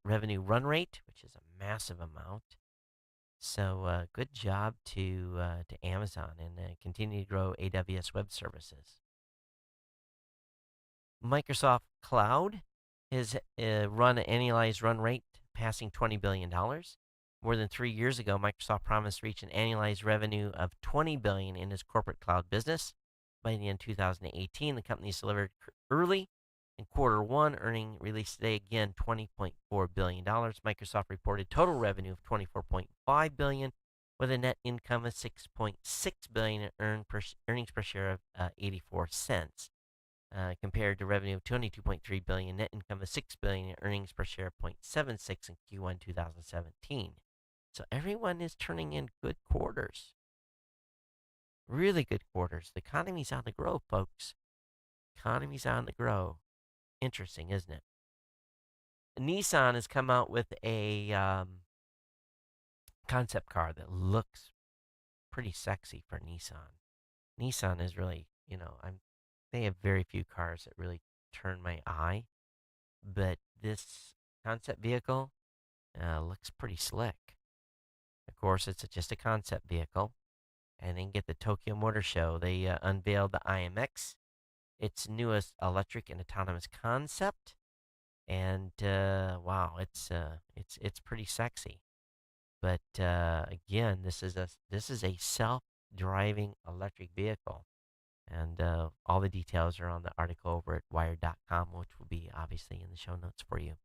revenue run rate, which is a massive amount. So good job to Amazon, and continue to grow AWS Web Services. Microsoft Cloud has run an annualized run rate passing $20 billion. More than 3 years ago, Microsoft promised to reach an annualized revenue of $20 billion in its corporate cloud business. By the end of 2018, the company's delivered early. In quarter one, earning released today again $20.4 billion. Microsoft reported total revenue of $24.5 billion, with a net income of $6.6 billion and earnings per share of 84 cents. Compared to revenue of $22.3 billion, net income of $6 billion, and earnings per share of 0.76 in Q1 2017. So everyone is turning in good quarters. Really good quarters. The economy's on the grow, folks. Economy's on the grow. Interesting, isn't it? Nissan has come out with a concept car that looks pretty sexy for Nissan. Nissan is really, they have very few cars that really turn my eye, but this concept vehicle looks pretty slick. Of course, it's just a concept vehicle. And then get the Tokyo Motor Show. They unveiled the IMX, its newest electric and autonomous concept, and wow, it's pretty sexy. But again, this is a self-driving electric vehicle, and all the details are on the article over at Wired.com, which will be obviously in the show notes for you.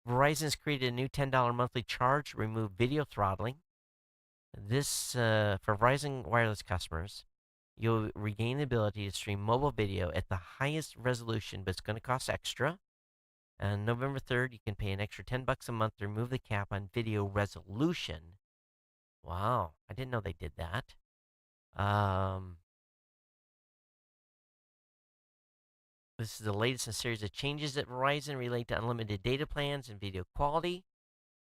Verizon's created a new $10 monthly charge to remove video throttling. This for Verizon wireless customers, you'll regain the ability to stream mobile video at the highest resolution, but it's going to cost extra. On November 3rd, you can pay an extra $10 a month to remove the cap on video resolution. Wow, I didn't know they did that. This is the latest in a series of changes at Verizon related to unlimited data plans and video quality.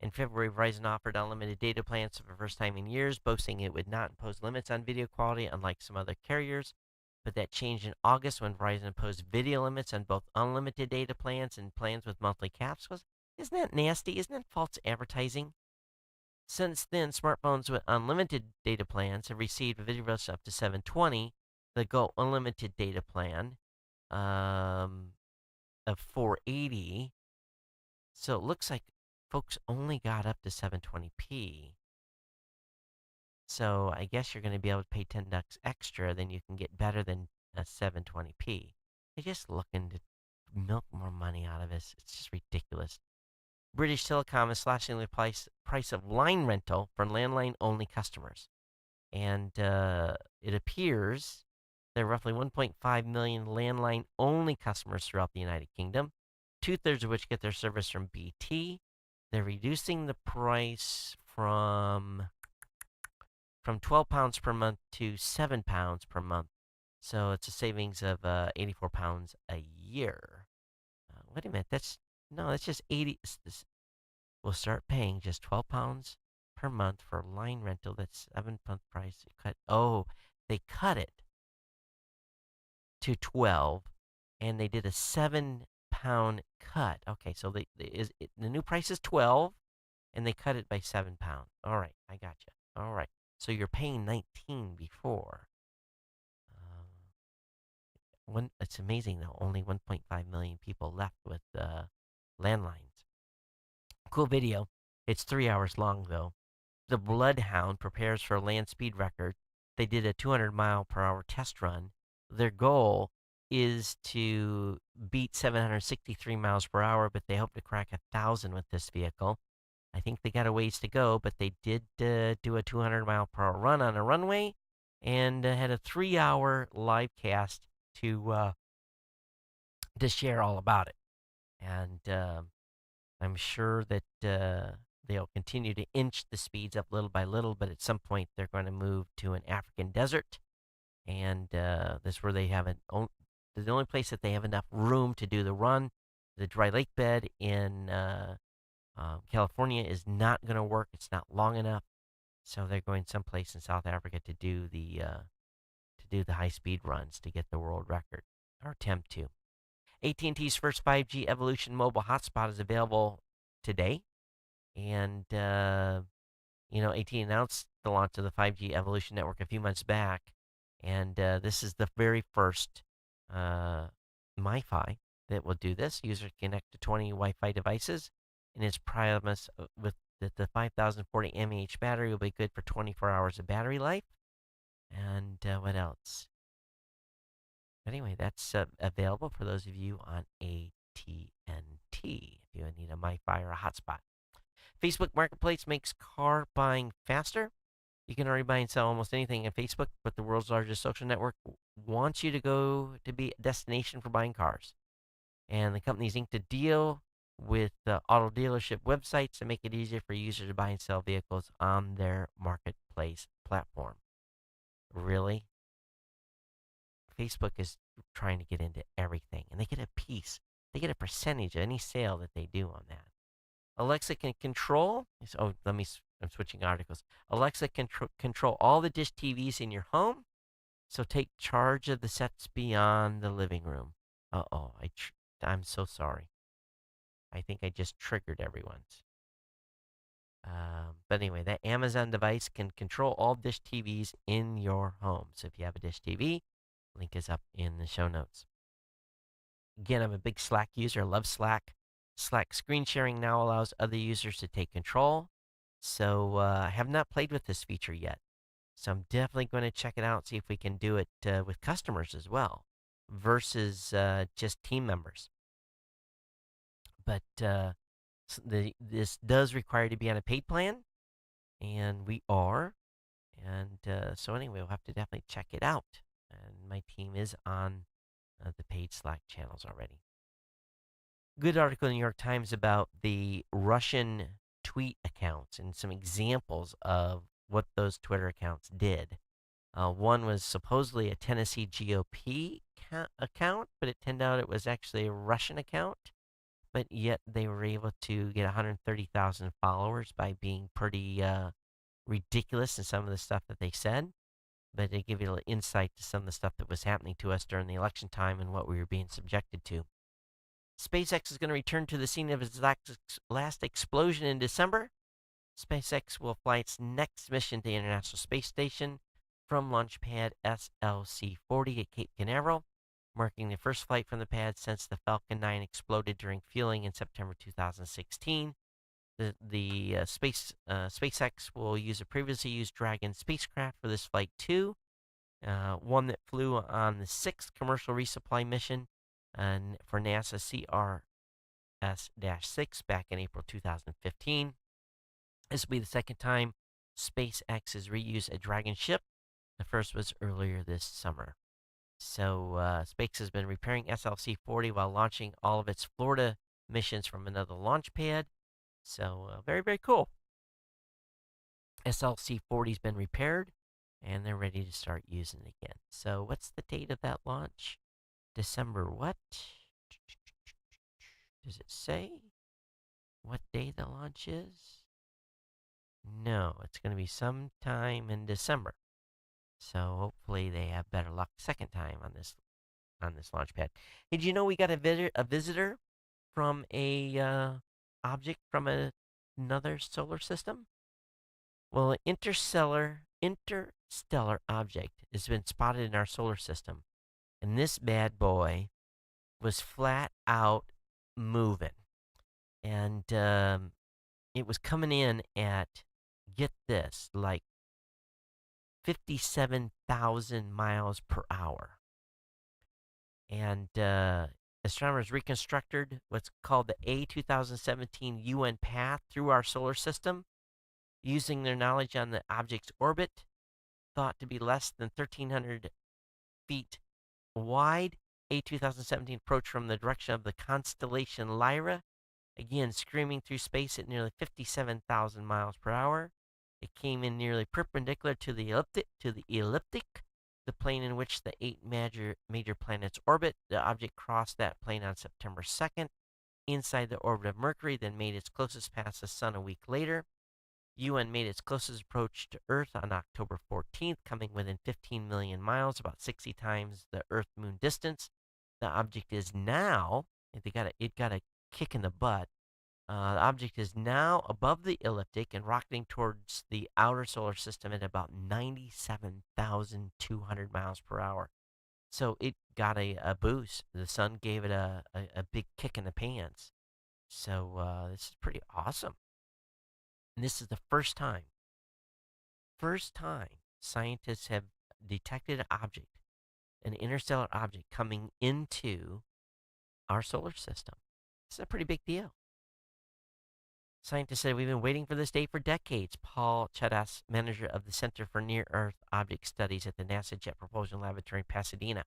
In February, Verizon offered unlimited data plans for the first time in years, boasting it would not impose limits on video quality, unlike some other carriers. But that changed in August when Verizon imposed video limits on both unlimited data plans and plans with monthly caps. Isn't that nasty? Isn't that false advertising? Since then, smartphones with unlimited data plans have received a video resolution up to 720. The Go Unlimited data plan of 480. So it looks like folks only got up to 720p. So I guess you're going to be able to pay $10 extra, then you can get better than 720p. They're just looking to milk more money out of us. It's just ridiculous. British Telecom is slashing the price of line rental for landline-only customers. And it appears there are roughly 1.5 million landline-only customers throughout the United Kingdom, two-thirds of which get their service from BT. They're reducing the price from £12 per month to £7 per month. So it's a savings of £84 a year. Wait a minute, that's just 80. We'll start paying just £12 per month for line rental. That's 7 month price. They cut it to 12, and they did a £7 cut. Okay, so the new price is 12, and they cut it by £7. All right, I got you. All right, so you're paying 19 before. It's amazing though. Only 1.5 million people left with landlines. Cool video. It's 3 hours long though. The Bloodhound prepares for a land speed record. They did a 200-mile-per-hour test run. Their goal is to beat 763 miles per hour, but they hope to crack 1,000 with this vehicle. I think they got a ways to go, but they did do a 200-mile-per-hour run on a runway and had a 3-hour live cast to share all about it. And I'm sure that they'll continue to inch the speeds up little by little, but at some point they're going to move to an African desert, and that's where they have the only place that they have enough room to do the run. The dry lake bed in California is not going to work. It's not long enough, so they're going someplace in South Africa to do the high-speed runs to get the world record, or attempt to. AT&T's first 5G Evolution mobile hotspot is available today, and AT&T announced the launch of the 5G Evolution network a few months back, and this is the very first MiFi that will do this. Users connect to 20 Wi-Fi devices, and its promise with the 5040 mAh battery will be good for 24 hours of battery life. And what else? Anyway, that's available for those of you on AT&T if you need a MiFi or a hotspot. Facebook Marketplace makes car buying faster. You can already buy and sell almost anything on Facebook, but the world's largest social network wants you to go to be a destination for buying cars. And the company's inked a deal with auto dealership websites to make it easier for users to buy and sell vehicles on their marketplace platform. Really? Facebook is trying to get into everything, and they get a piece. They get a percentage of any sale that they do on that. Alexa can control. I'm switching articles. Alexa can control all the dish TVs in your home, so take charge of the sets beyond the living room. I'm so sorry. I think I just triggered everyone's. But anyway, that Amazon device can control all dish TVs in your home. So if you have a dish TV, link is up in the show notes. Again, I'm a big Slack user. I love Slack. Slack screen sharing now allows other users to take control. So I have not played with this feature yet. So I'm definitely going to check it out, see if we can do it with customers as well, versus just team members. But this does require to be on a paid plan, and we are. And so anyway, we'll have to definitely check it out. And my team is on the paid Slack channels already. Good article in the New York Times about the Russian tweet accounts and some examples of what those Twitter accounts did. One was supposedly a Tennessee GOP account, but it turned out it was actually a Russian account. But yet they were able to get 130,000 followers by being pretty ridiculous in some of the stuff that they said. But they give you a little insight to some of the stuff that was happening to us during the election time and what we were being subjected to. SpaceX is going to return to the scene of its last explosion in December. SpaceX will fly its next mission to the International Space Station from launch pad SLC-40 at Cape Canaveral, marking the first flight from the pad since the Falcon 9 exploded during fueling in September 2016. SpaceX will use a previously used Dragon spacecraft for this flight too. one that flew on the sixth commercial resupply mission for NASA CRS-6 back in April 2015. This will be the second time SpaceX has reused a Dragon ship. The first was earlier this summer. So SpaceX has been repairing SLC-40 while launching all of its Florida missions from another launch pad. So very, very cool. SLC-40's been repaired, and they're ready to start using it again. So what's the date of that launch? December what? Does it say what day the launch is? No, it's going to be sometime in December. So hopefully they have better luck second time on this launch pad. Hey, did you know we got a visitor from a object from another solar system? Well, an interstellar object has been spotted in our solar system, and this bad boy was flat out moving, and it was coming in at, get this, like 57,000 miles per hour. And astronomers reconstructed what's called the A2017 UN path through our solar system, using their knowledge on the object's orbit, thought to be less than 1,300 feet wide. A2017 approached from the direction of the constellation Lyra, again screaming through space at nearly 57,000 miles per hour. It came in nearly perpendicular to the ecliptic, the plane in which the 8 major planets orbit. The object crossed that plane on September 2nd, inside the orbit of Mercury, then made its closest pass the Sun a week later. UN made its closest approach to Earth on October 14th, coming within 15 million miles, about 60 times the Earth-Moon distance. The object is now, it got a kick in the butt. The object is now above the ecliptic and rocketing towards the outer solar system at about 97,200 miles per hour. So it got a boost. The sun gave it a big kick in the pants. So this is pretty awesome. And this is the first time scientists have detected an object, an interstellar object coming into our solar system. This is a pretty big deal. Scientists said we've been waiting for this day for decades. Paul Chadas, manager of the Center for Near-Earth Object Studies at the NASA Jet Propulsion Laboratory in Pasadena.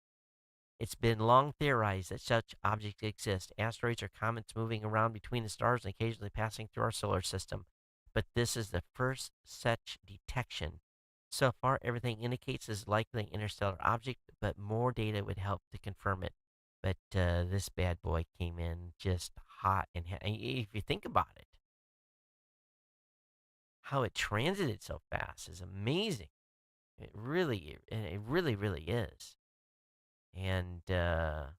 It's been long theorized that such objects exist, asteroids or comets moving around between the stars and occasionally passing through our solar system. But this is the first such detection. So far, everything indicates it's likely an interstellar object, but more data would help to confirm it. But this bad boy came in just hot, and if you think about it, how it transited so fast is amazing. It really is. And but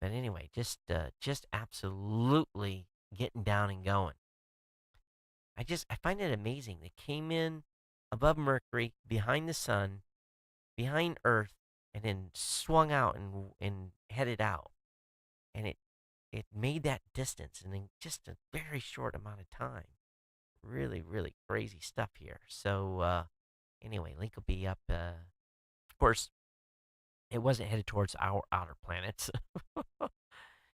anyway, just absolutely getting down and going. I find it amazing. They came in above Mercury, behind the sun, behind Earth, and then swung out and headed out. And it made that distance in just a very short amount of time. Really, really crazy stuff here. So anyway, link will be up. Of course, it wasn't headed towards our outer planets.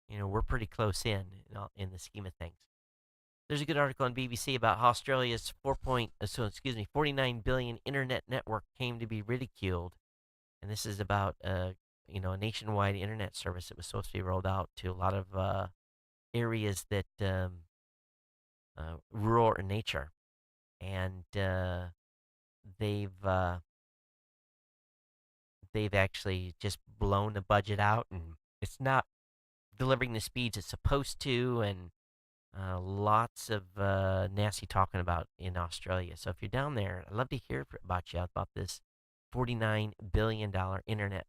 We're pretty close in the scheme of things. There's a good article on BBC about how Australia's 49 billion internet network came to be ridiculed, and this is about a nationwide internet service that was supposed to be rolled out to a lot of areas that rural in nature, and they've actually just blown the budget out, and it's not delivering the speeds it's supposed to, and lots of nasty talking about in Australia. So if you're down there, I'd love to hear about this $49 billion internet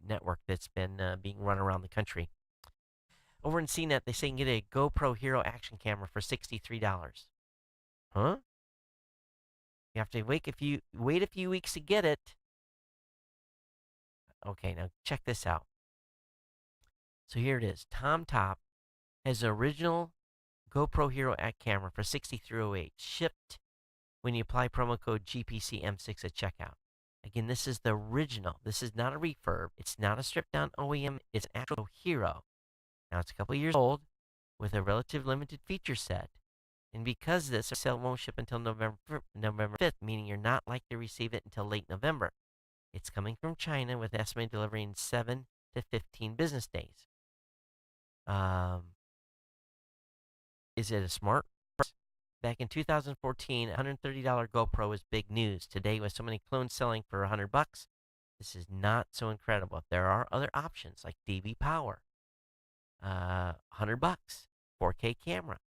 network that's been being run around the country. Over in CNET, they say you can get a GoPro Hero action camera for $63. Huh? You have to wait a few weeks to get it. Okay, now check this out. So here it is. TomTop has an original GoPro Hero camera for $63.08, shipped when you apply promo code GPCM6 at checkout. Again, this is the original. This is not a refurb. It's not a stripped down OEM. It's an actual hero. Now, it's a couple years old with a relative limited feature set. And because this sale won't ship until November 5th, meaning you're not likely to receive it until late November. It's coming from China with estimated delivery in 7 to 15 business days. Is it a smart? Back in 2014, $130 GoPro was big news. Today, with so many clones selling for $100, this is not so incredible. There are other options like DV Power, $100, 4K camera,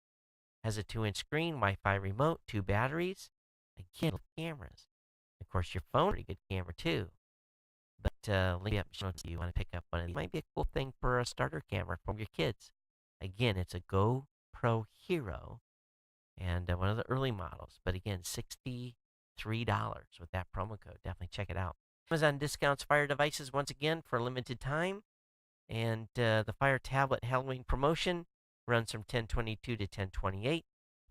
has a 2-inch screen, Wi-Fi remote, 2 batteries. Again, cameras. Of course, your phone, pretty good camera too. But link up show notes if you want to pick up one of these. Might be a cool thing for a starter camera for your kids. Again, it's a GoPro Hero and one of the early models. But again, $63 with that promo code. Definitely check it out. Amazon discounts Fire devices once again for a limited time. And the Fire Tablet Halloween promotion runs from 10/22 to 10/28.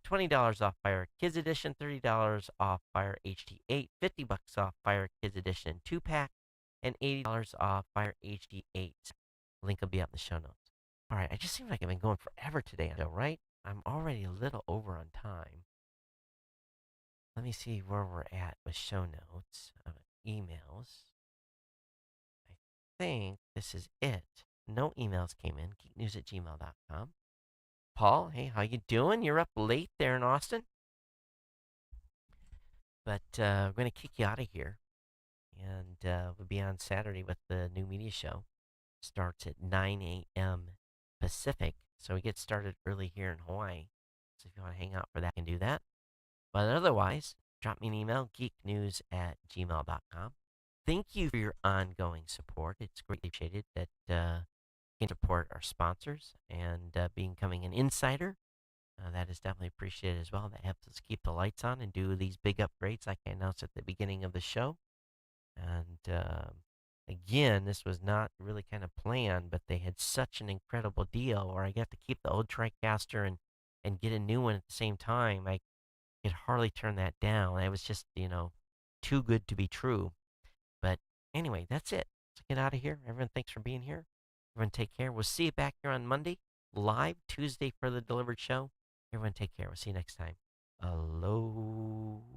$20 off Fire Kids Edition, $30 off Fire HD8, $50 off Fire Kids Edition 2-pack, and $80 off Fire HD8. Link will be up in the show notes. All right, I just seem like I've been going forever today, right? I'm already a little over on time. Let me see where we're at with show notes, emails. I think this is it. No emails came in. geeknews@gmail.com. Paul, hey, how you doing? You're up late there in Austin. But we're going to kick you out of here. And we'll be on Saturday with the new media show. Starts at 9 a.m. Pacific. So we get started early here in Hawaii. So if you want to hang out for that, you can do that. But otherwise, drop me an email, geeknews@gmail.com. Thank you for your ongoing support. It's greatly appreciated that you can support our sponsors and becoming an insider. That is definitely appreciated as well. That helps us keep the lights on and do these big upgrades like I announced at the beginning of the show. And again, this was not really kind of planned, but they had such an incredible deal where I got to keep the old TriCaster and get a new one at the same time. I could hardly turn that down. It was just, too good to be true. But anyway, that's it. Let's get out of here. Everyone, thanks for being here. Everyone, take care. We'll see you back here on Monday, live Tuesday for the delivered show. Everyone, take care. We'll see you next time. Aloha.